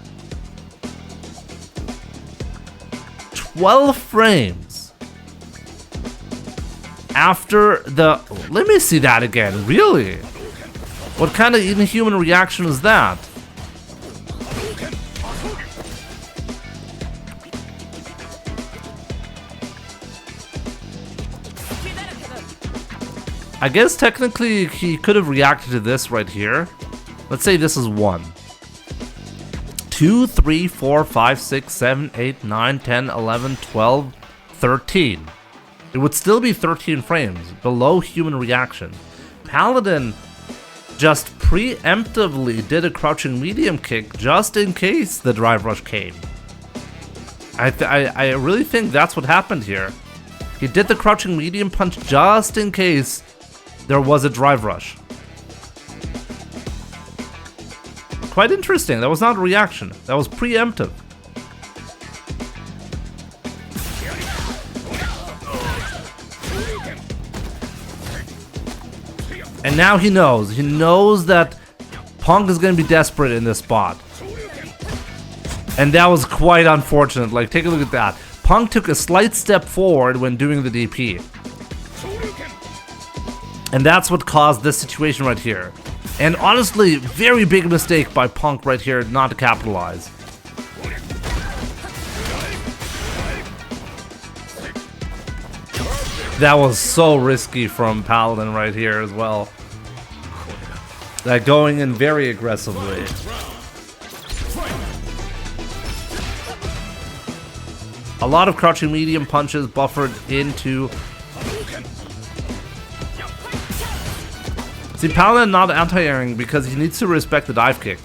12 frames after the... Let me see that again, really? What kind of inhuman reaction is that? I guess technically he could have reacted to this right here. Let's say this is 1. 2, 3, 4, 5, 6, 7, 8, 9, 10, 11, 12, 13. It would still be 13 frames, below human reaction. Paladin just preemptively did a crouching medium kick just in case the drive rush came. I really think that's what happened here. He did the crouching medium punch just in case there was a drive rush. Quite interesting. That was not a reaction. That was preemptive. And now he knows. He knows that Punk is going to be desperate in this spot. And that was quite unfortunate. Like, take a look at that. Punk took a slight step forward when doing the DP. And that's what caused this situation right here. And honestly, very big mistake by Punk right here not to capitalize. That was so risky from Paladin right here as well. Like, going in very aggressively. A lot of crouching medium punches buffered into... See, Paladin not anti-airing because he needs to respect the dive kick.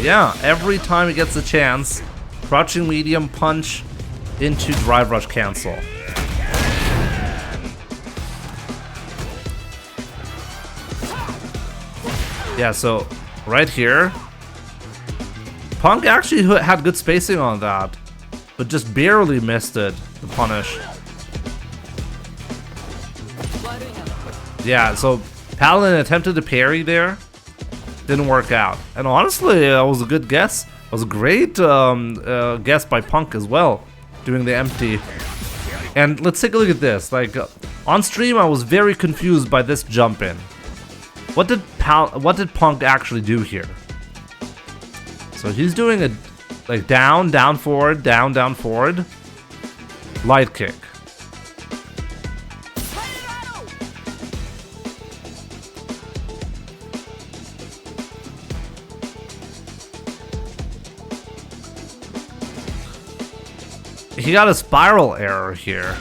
Yeah, every time he gets a chance, crouching medium punch into drive rush cancel. Yeah, so right here, Punk actually had good spacing on that, but just barely missed it, the punish. Yeah, so Paladin attempted to parry there, didn't work out. And honestly, that was a good guess. It was a great guess by Punk as well, doing the empty. And let's take a look at this. Like, on stream, I was very confused by this jump in. What did Punk actually do here? So he's doing a like down, down, forward, down, down, forward, light kick. He got a spiral error here.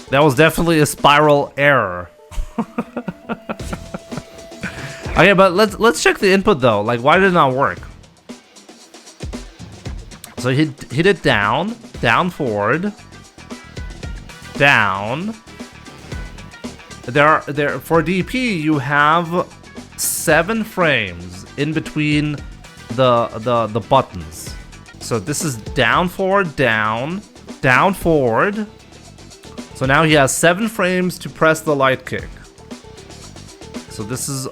That was definitely a spiral error. Okay, but let's check the input though. Like, why did it not work? So he hit it down, down, forward, down. There for DP you have 7 frames in between the buttons. So this is down, forward, down, down, forward. So now he has 7 frames to press the light kick. So this is...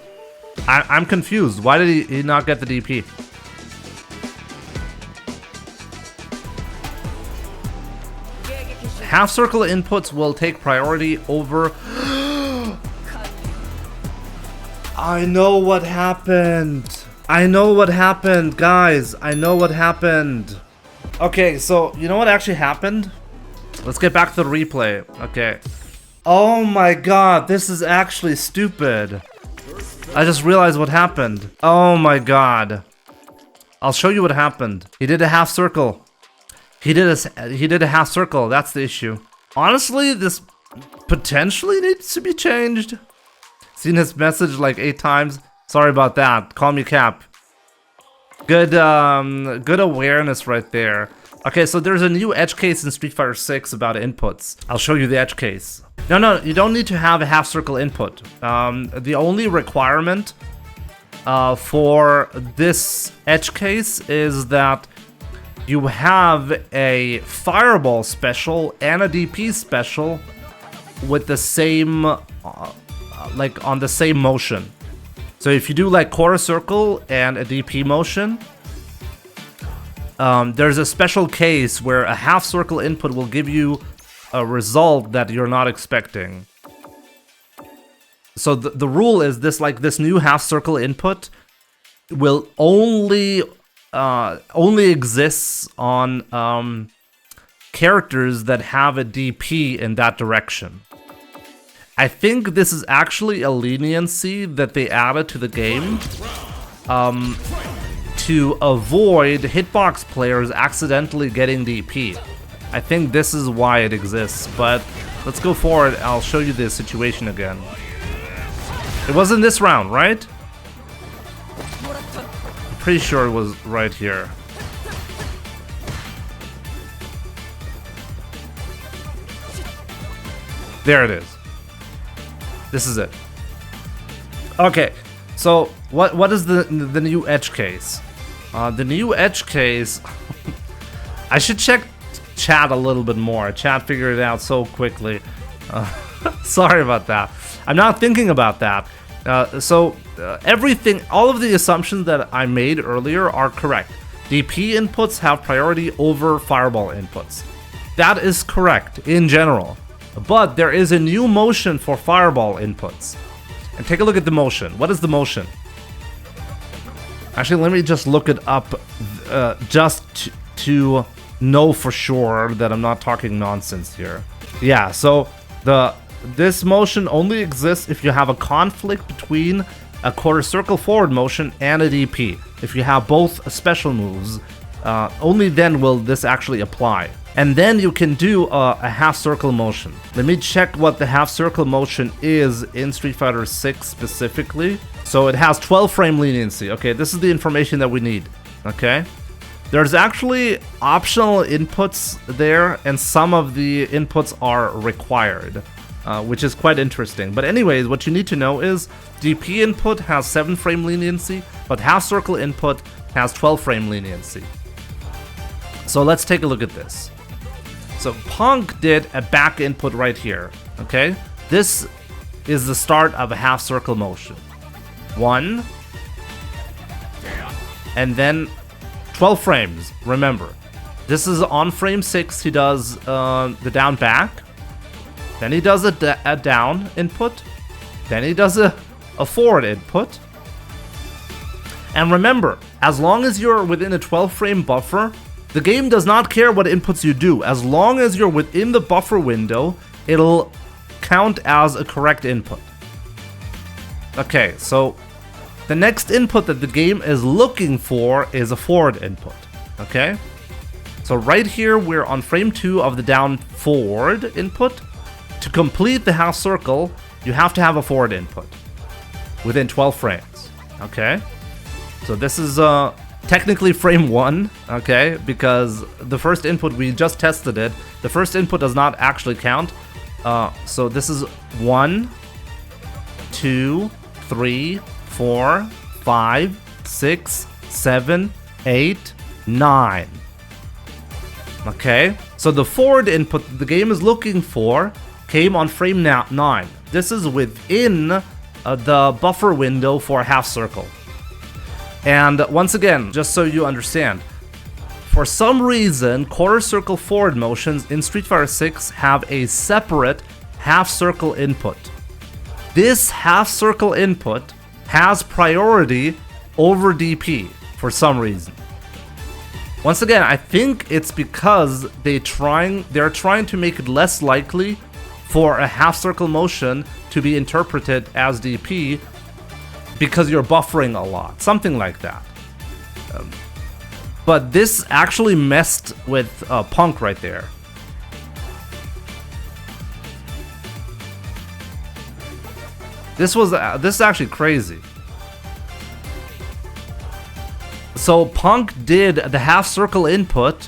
I'm confused. Why did he not get the DP? Half circle inputs will take priority over... I know what happened. I know what happened, guys. I know what happened. Okay, so you know what actually happened? Let's get back to the replay. Okay. Oh my god, this is actually stupid. I just realized what happened. Oh my god. I'll show you what happened. He did a half circle. He did a half circle. That's the issue. Honestly, this potentially needs to be changed. Seen his message like 8 times. Sorry about that. Call me Cap. Good good awareness right there. Okay, so there's a new edge case in Street Fighter 6 about inputs. I'll show you the edge case. No, you don't need to have a half circle input. The only requirement for this edge case is that you have a Fireball special and a DP special with the same, like on the same motion. So if you do like quarter circle and a DP motion, there's a special case where a half circle input will give you a result that you're not expecting. So the rule is this, like this new half circle input will only exists on characters that have a DP in that direction. I think this is actually a leniency that they added to the game to avoid hitbox players accidentally getting DP. I think this is why it exists, but let's go forward. I'll show you the situation again. It was in this round, right? I'm pretty sure it was right here. There it is. This is it. Okay, so what is the new edge case? The new edge case. I should check chat a little bit more. Chat figured it out so quickly. Sorry about that. I'm not thinking about that. Everything, all of the assumptions that I made earlier are correct. DP inputs have priority over Fireball inputs. That is correct in general. But there is a new motion for Fireball inputs. And take a look at the motion. What is the motion? Actually, let me just look it up just to know for sure that I'm not talking nonsense here. Yeah, so this motion only exists if you have a conflict between a quarter circle forward motion and a DP. If you have both special moves, only then will this actually apply. And then you can do a half circle motion. Let me check what the half circle motion is in Street Fighter 6 specifically. So it has 12 frame leniency. Okay, this is the information that we need. Okay. There's actually optional inputs there, and some of the inputs are required, which is quite interesting. But anyways, what you need to know is DP input has 7 frame leniency, but half circle input has 12 frame leniency. So let's take a look at this. So Punk did a back input right here, okay? This is the start of a half circle motion. 1, and then 12 frames, remember. This is on frame 6, he does the down back, then he does a down input, then he does a forward input. And remember, as long as you're within a 12 frame buffer, the game does not care what inputs you do. As long as you're within the buffer window, it'll count as a correct input. Okay, so the next input that the game is looking for is a forward input. Okay? So right here, we're on frame 2 of the down forward input. To complete the half circle, you have to have a forward input within 12 frames. Okay? So this is technically frame 1, okay, because the first input, we just tested it, the first input does not actually count. So this is 1, 2, 3, 4, 5, 6, 7, 8, 9. Okay, so the forward input the game is looking for came on frame 9. This is within the buffer window for a half circle. And once again, just so you understand, for some reason, quarter circle forward motions in Street Fighter 6 have a separate half circle input. This half circle input has priority over DP for some reason. Once again, I think it's because they're trying to make it less likely for a half circle motion to be interpreted as DP because you're buffering a lot, something like that. But this actually messed with Punk right there. This is actually crazy. So Punk did the half circle input,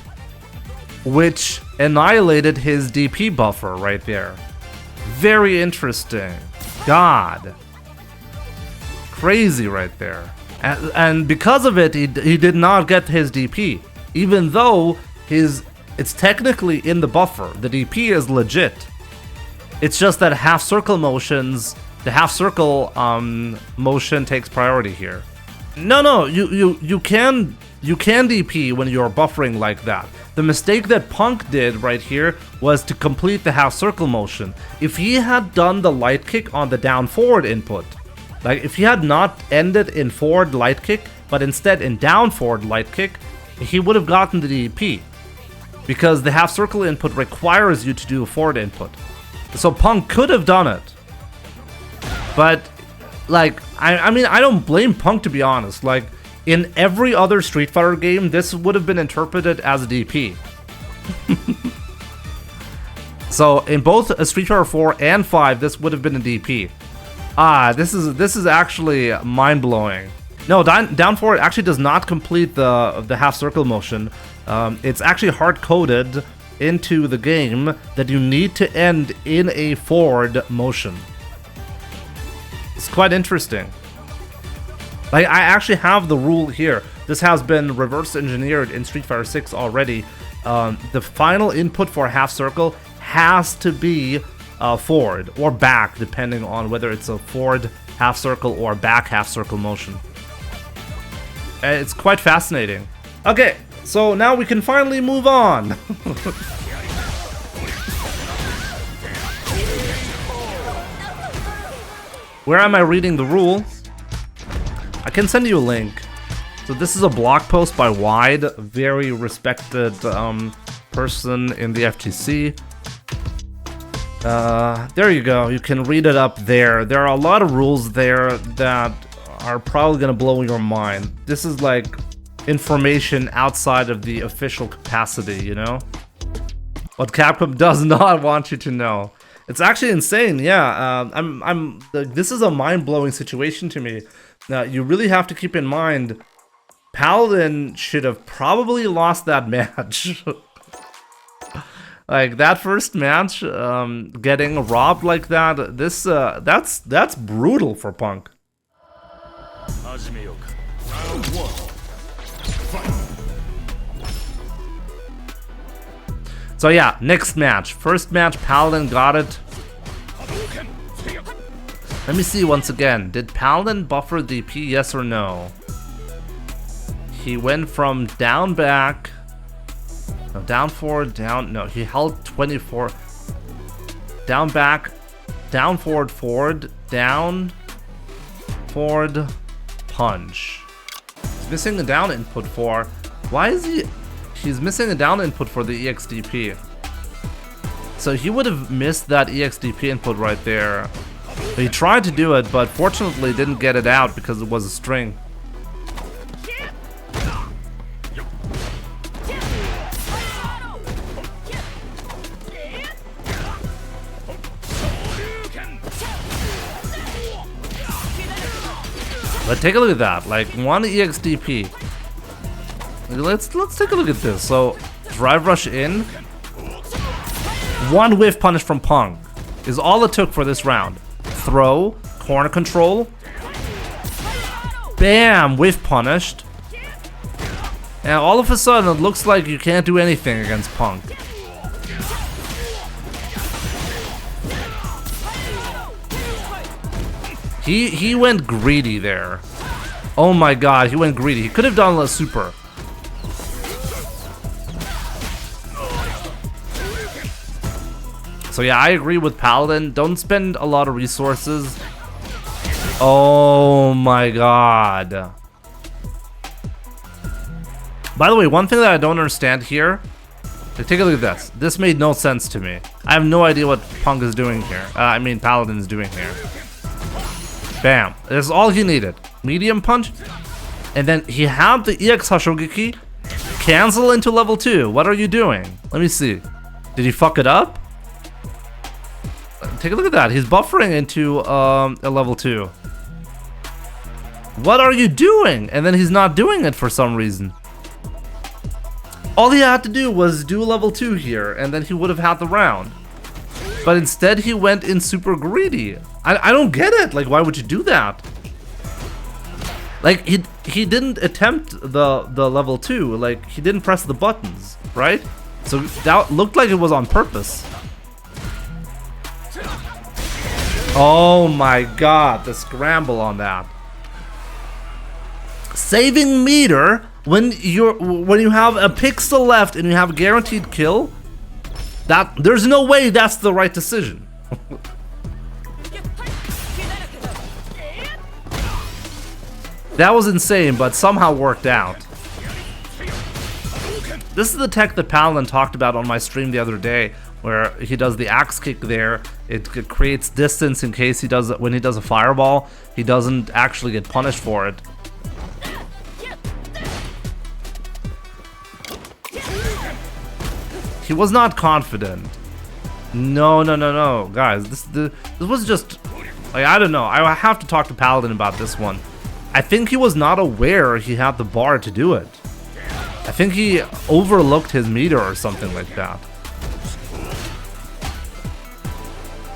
which annihilated his DP buffer right there. Very interesting. God. Crazy right there. And because of it, he did not get his DP. Even though it's technically in the buffer. The DP is legit. It's just that half circle motions, the half circle motion takes priority here. No, you can DP when you're buffering like that. The mistake that Punk did right here was to complete the half circle motion. If he had done the light kick on the down forward input, like if he had not ended in forward light kick, but instead in down forward light kick, he would have gotten the DP. Because the half circle input requires you to do a forward input. So Punk could have done it. But, like, I mean, I don't blame Punk, to be honest. Like, in every other Street Fighter game, this would have been interpreted as a DP. So, in both Street Fighter 4 and 5, this would have been a DP. This is actually mind-blowing. No, down forward actually does not complete the half circle motion. It's actually hard-coded into the game that you need to end in a forward motion. It's quite interesting. Like, I actually have the rule here. This has been reverse engineered in Street Fighter 6 already. The final input for a half circle has to be forward or back, depending on whether it's a forward half circle or back half circle motion. It's quite fascinating. Okay, so now we can finally move on. Where am I reading the rule? I can send you a link. So this is a blog post by Wide, a very respected person in the FTC. There you go. You can read it up there. There are a lot of rules there that are probably gonna blow your mind. This is like information outside of the official capacity, you know? What Capcom does not want you to know. It's actually insane, yeah. This is a mind-blowing situation to me. Now, you really have to keep in mind, Paladin should have probably lost that match. Like, that first match, getting robbed like that, that's brutal for Punk. Round 1. Fight. So yeah, next match. First match, Paladin got it. Let me see once again. Did Paladin buffer DP, yes or no? He went from down back. No, down forward, down. No, he held 24. Down back. Down forward, forward. Down. Forward. Punch. He's missing a down input for. Why is he. He's missing a down input for the EXDP. So he would have missed that EXDP input right there. He tried to do it, but fortunately didn't get it out because it was a string. But take a look at that, like one EXDP. Let's take a look at this. So, drive rush in. One whiff punish from Punk is all it took for this round. Throw, corner control. Bam, whiff punished. And all of a sudden it looks like you can't do anything against Punk. He went greedy there. Oh my god, he went greedy. He could have done a super. So yeah, I agree with Paladin. Don't spend a lot of resources. Oh my god. By the way, one thing that I don't understand here, like, take a look at this. This made no sense to me. I have no idea what Punk is doing here. I mean, Paladin is doing here. Bam. That's all he needed. Medium punch. And then he had the EX Hashogeki cancel into level 2. What are you doing? Let me see. Did he fuck it up? Take a look at that. He's buffering into a level 2. What are you doing? And then he's not doing it for some reason. All he had to do was do level 2 here, and then he would have had the round. But instead he went in super greedy. I don't get it. Like, why would you do that? Like, he didn't attempt the level 2. Like, he didn't press the buttons, right? So that looked like it was on purpose. Oh my god, the scramble on that. Saving meter when you have a pixel left and you have a guaranteed kill, that there's no way that's the right decision. That was insane, but somehow worked out. This is the tech that Paladin talked about on my stream the other day, where he does the axe kick there. It creates distance in case when he does a fireball, he doesn't actually get punished for it. He was not confident. No, guys. This was just like, I don't know. I have to talk to Paladin about this one. I think he was not aware he had the bar to do it. I think he overlooked his meter or something like that.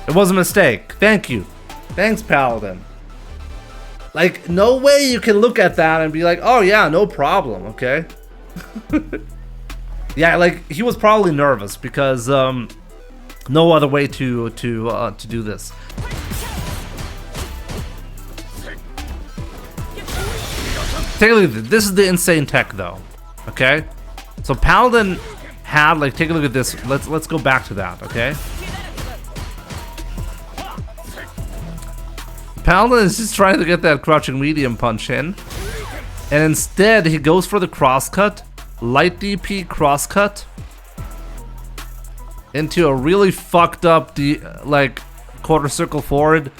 It was a mistake. Thank you. Thanks, Paladin. Like, no way you can look at that and be like, oh yeah, no problem, okay? Yeah, like, he was probably nervous because no other way to do this. Take a look at this. This is the insane tech though. Okay? So Paladin had, like, take a look at this. Let's go back to that, okay? Paladin is just trying to get that crouching medium punch in. And instead he goes for the crosscut. Light DP crosscut into a really fucked up like quarter circle forward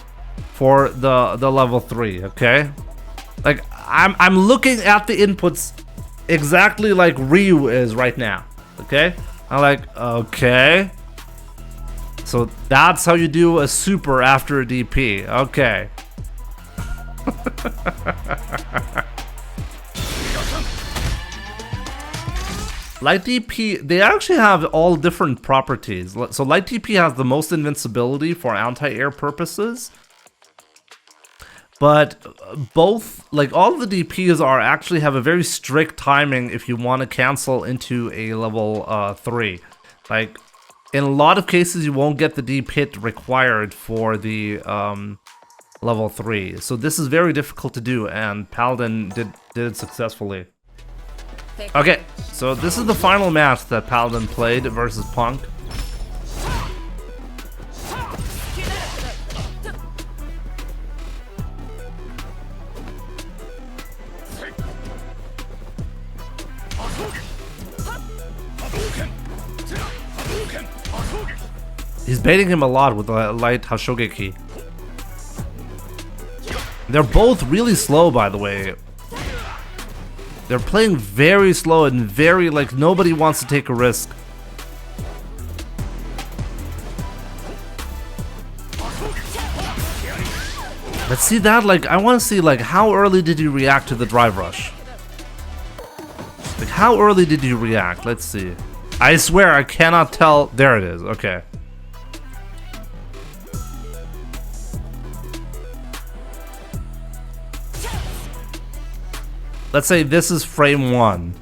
for the level 3, okay? Like, I'm looking at the inputs exactly like Ryu is right now, okay? I'm like, okay. So that's how you do a super after a DP, okay. Light DP, they actually have all different properties. So Light DP has the most invincibility for anti-air purposes. But both, like, all of the DPs actually have a very strict timing if you want to cancel into a level 3. Like, in a lot of cases you won't get the deep hit required for the level 3. So this is very difficult to do, and Paladin did it successfully. Okay, so this is the final match that Paladin played versus Punk. He's baiting him a lot with the light Hashogeki. They're both really slow, by the way. They're playing very slow and very, like, nobody wants to take a risk. Let's see that, like, I want to see, like, how early did you react to the drive rush? Like, how early did you react? Let's see. I swear I cannot tell. There it is, okay. Let's say this is frame 1,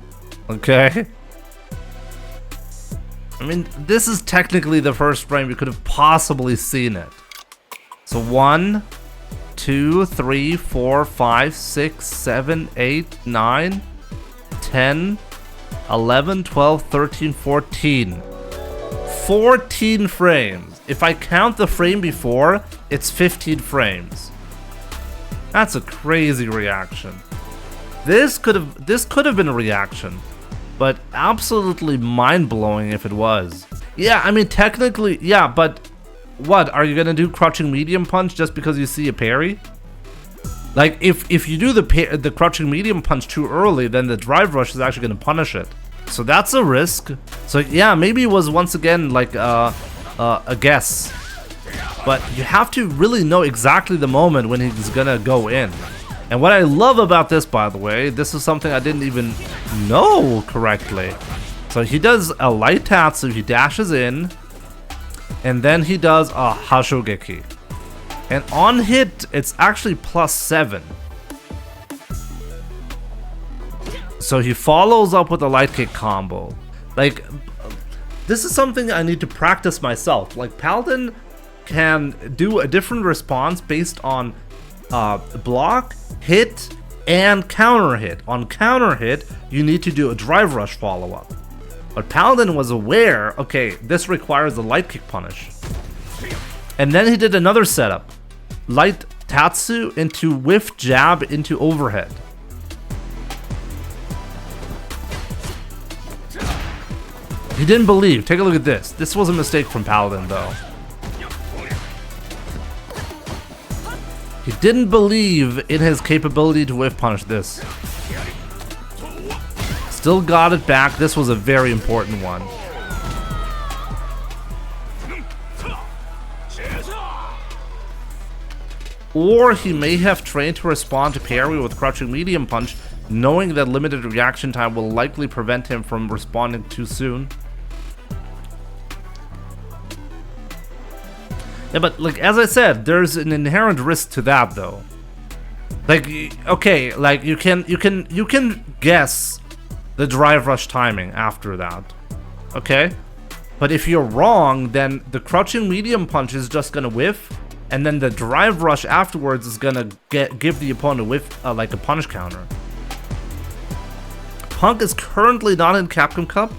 okay? I mean, this is technically the first frame you could have possibly seen it. So 1, 2, 3, 4, 5, 6, 7, 8, 9, 10, 11, 12, 13, 14. 14 frames. If I count the frame before, it's 15 frames. That's a crazy reaction. This could have been a reaction, but absolutely mind-blowing if it was. Yeah, I mean, technically, yeah, but what? Are you gonna do crouching medium punch just because you see a parry? Like, if you do the crouching medium punch too early, then the drive rush is actually gonna punish it. So that's a risk. So yeah, maybe it was once again like a guess. But you have to really know exactly the moment when he's gonna go in. And what I love about this, by the way, this is something I didn't even know correctly. So he does a light tatsu, he dashes in, and then he does a hashogeki. And on hit, it's actually +7. So he follows up with a light kick combo. Like, this is something I need to practice myself. Like, Paladin can do a different response based on block, hit, and counter hit. On counter hit, you need to do a drive rush follow-up. But Paladin was aware, okay, this requires a light kick punish. And then he did another setup. Light tatsu into whiff jab into overhead. He didn't believe. Take a look at this. This was a mistake from Paladin, though. He didn't believe in his capability to whiff punish this. Still got it back. This was a very important one. Or he may have trained to respond to parry with crouching medium punch, knowing that limited reaction time will likely prevent him from responding too soon. Yeah, but like as I said, there's an inherent risk to that though. Like, okay, like you can guess the drive rush timing after that, okay? But if you're wrong, then the crouching medium punch is just gonna whiff, and then the drive rush afterwards is gonna give the opponent a whiff, like a punish counter. Punk is currently not in Capcom Cup.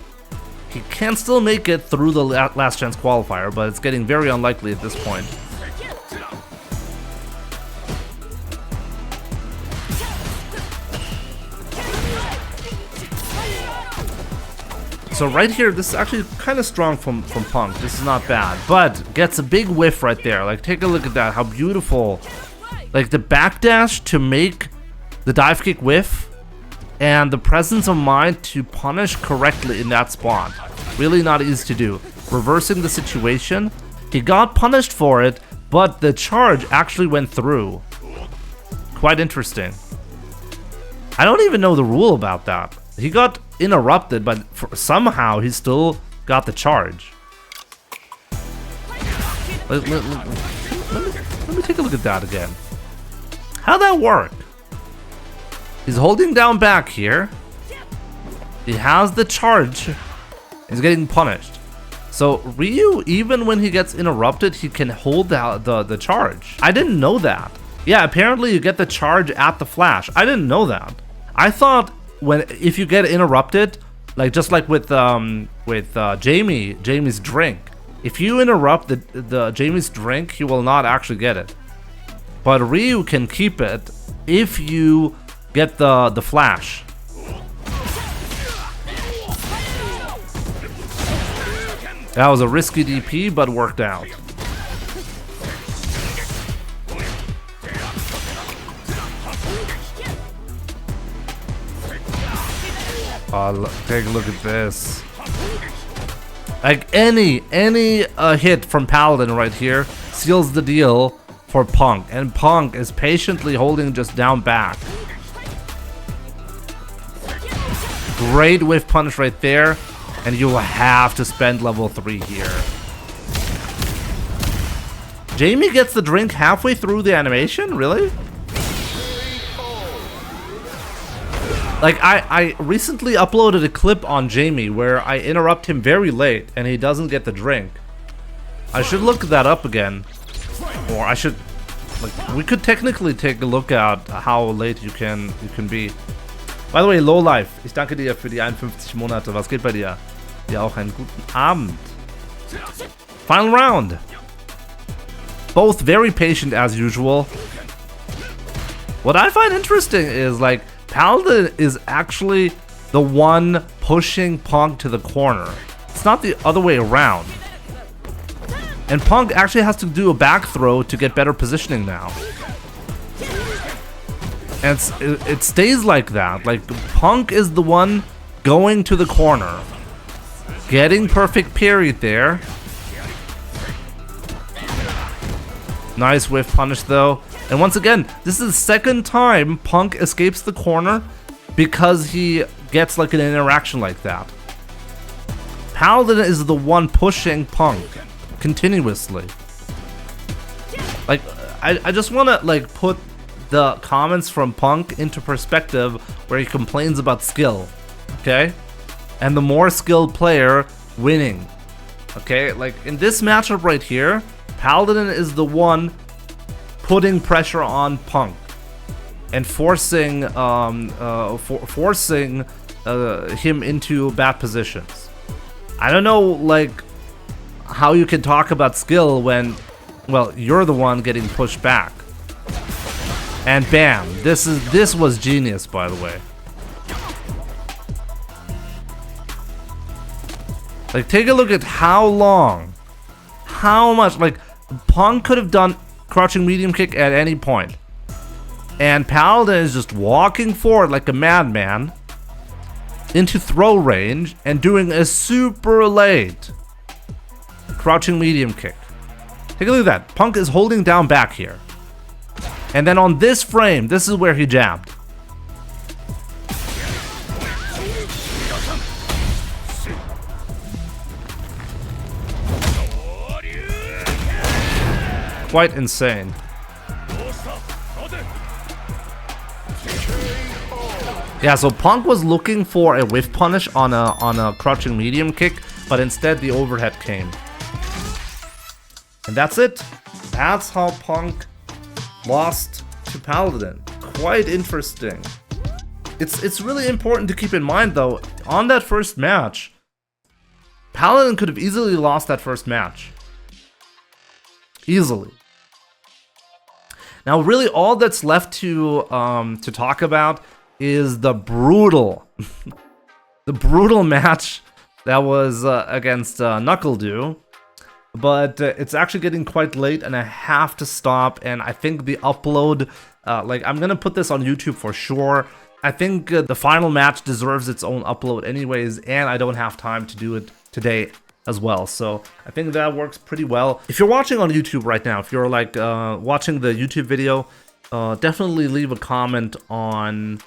He can still make it through the last chance qualifier, but it's getting very unlikely at this point. So right here, this is actually kind of strong from Punk. This is not bad, but gets a big whiff right there. Like, take a look at that, how beautiful. Like the backdash to make the dive kick whiff, and the presence of mind to punish correctly in that spot. Really not easy to do. Reversing the situation. He got punished for it, but the charge actually went through. Quite interesting. I don't even know the rule about that. He got interrupted, but somehow he still got the charge. Let me take a look at that again. How'd that work? He's holding down back here. He has the charge. He's getting punished. So Ryu, even when he gets interrupted, he can hold the charge. I didn't know that. Yeah, apparently you get the charge at the flash. I didn't know that. I thought if you get interrupted, like just like with Jamie's drink, if you interrupt the Jamie's drink, he will not actually get it. But Ryu can keep it if you get the flash. That was a risky DP, but worked out. Take a look at this. Like any hit from Paladin right here seals the deal for Punk, and Punk is patiently holding just down back. Great whiff punish right there, and you will have to spend level 3 here. Jamie gets the drink halfway through the animation? Really? Like, I recently uploaded a clip on Jamie where I interrupt him very late and he doesn't get the drink. I should look that up again. Or I should, like, we could technically take a look at how late you can be. By the way, Lowlife, ich danke dir für die 51 Monate. Was geht bei dir? Dir auch einen guten Abend. Final round. Both very patient as usual. What I find interesting is, like, Paladin is actually the one pushing Punk to the corner. It's not the other way around. And Punk actually has to do a back throw to get better positioning now. And it stays like that. Like, Punk is the one going to the corner. Getting perfect parry there. Nice whiff punish though. And once again, this is the second time Punk escapes the corner because he gets like an interaction like that. Paladin is the one pushing Punk continuously. Like, I just want to like put the comments from Punk into perspective where he complains about skill, okay? And the more skilled player winning, okay? Like in this matchup right here, Paladin is the one putting pressure on Punk and forcing him into bad positions. I don't know like how you can talk about skill when, well, you're the one getting pushed back. And bam, this was genius, by the way. Like, take a look at how long, how much, like, Punk could have done crouching medium kick at any point. And Paladin is just walking forward like a madman into throw range and doing a super late crouching medium kick. Take a look at that. Punk is holding down back here. And then on this frame, this is where he jabbed. Quite insane. Yeah, so Punk was looking for a whiff punish on a crouching medium kick, but instead the overhead came. And that's it. That's how Punk lost to Paladin. Quite interesting. It's really important to keep in mind though, on that first match, Paladin could have easily lost that first match. Easily. Now really all that's left to talk about is the brutal the brutal match that was against Knuckle-Doo. But it's actually getting quite late and I have to stop, and I think the upload, like I'm gonna put this on YouTube for sure. I think the final match deserves its own upload anyways, and I don't have time to do it today as well, so I think that works pretty well. If you're watching on YouTube right now, if you're like watching the YouTube video, definitely leave a comment on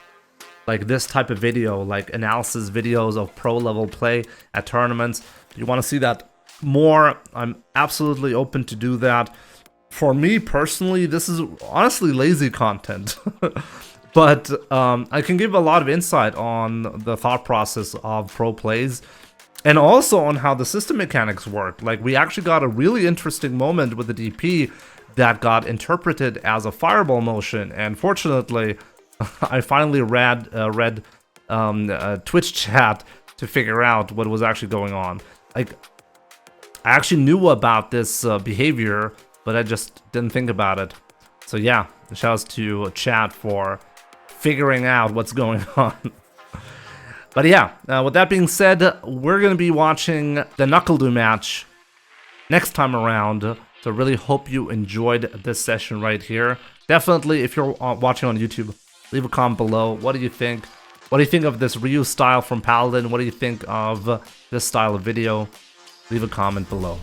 like this type of video, like analysis videos of pro level play at tournaments. If you want to see that more, I'm absolutely open to do that. For me personally, this is honestly lazy content. But I can give a lot of insight on the thought process of pro plays and also on how the system mechanics work. Like, we actually got a really interesting moment with the DP that got interpreted as a fireball motion, and fortunately I finally read Twitch chat to figure out what was actually going on. Like, I actually knew about this behavior, but I just didn't think about it. So yeah, shouts to chat for figuring out what's going on. But yeah, with that being said, we're going to be watching the Knuckle-Doo match next time around. So really hope you enjoyed this session right here. Definitely, if you're watching on YouTube, leave a comment below. What do you think? What do you think of this Ryu style from Paladin? What do you think of this style of video? Leave a comment below.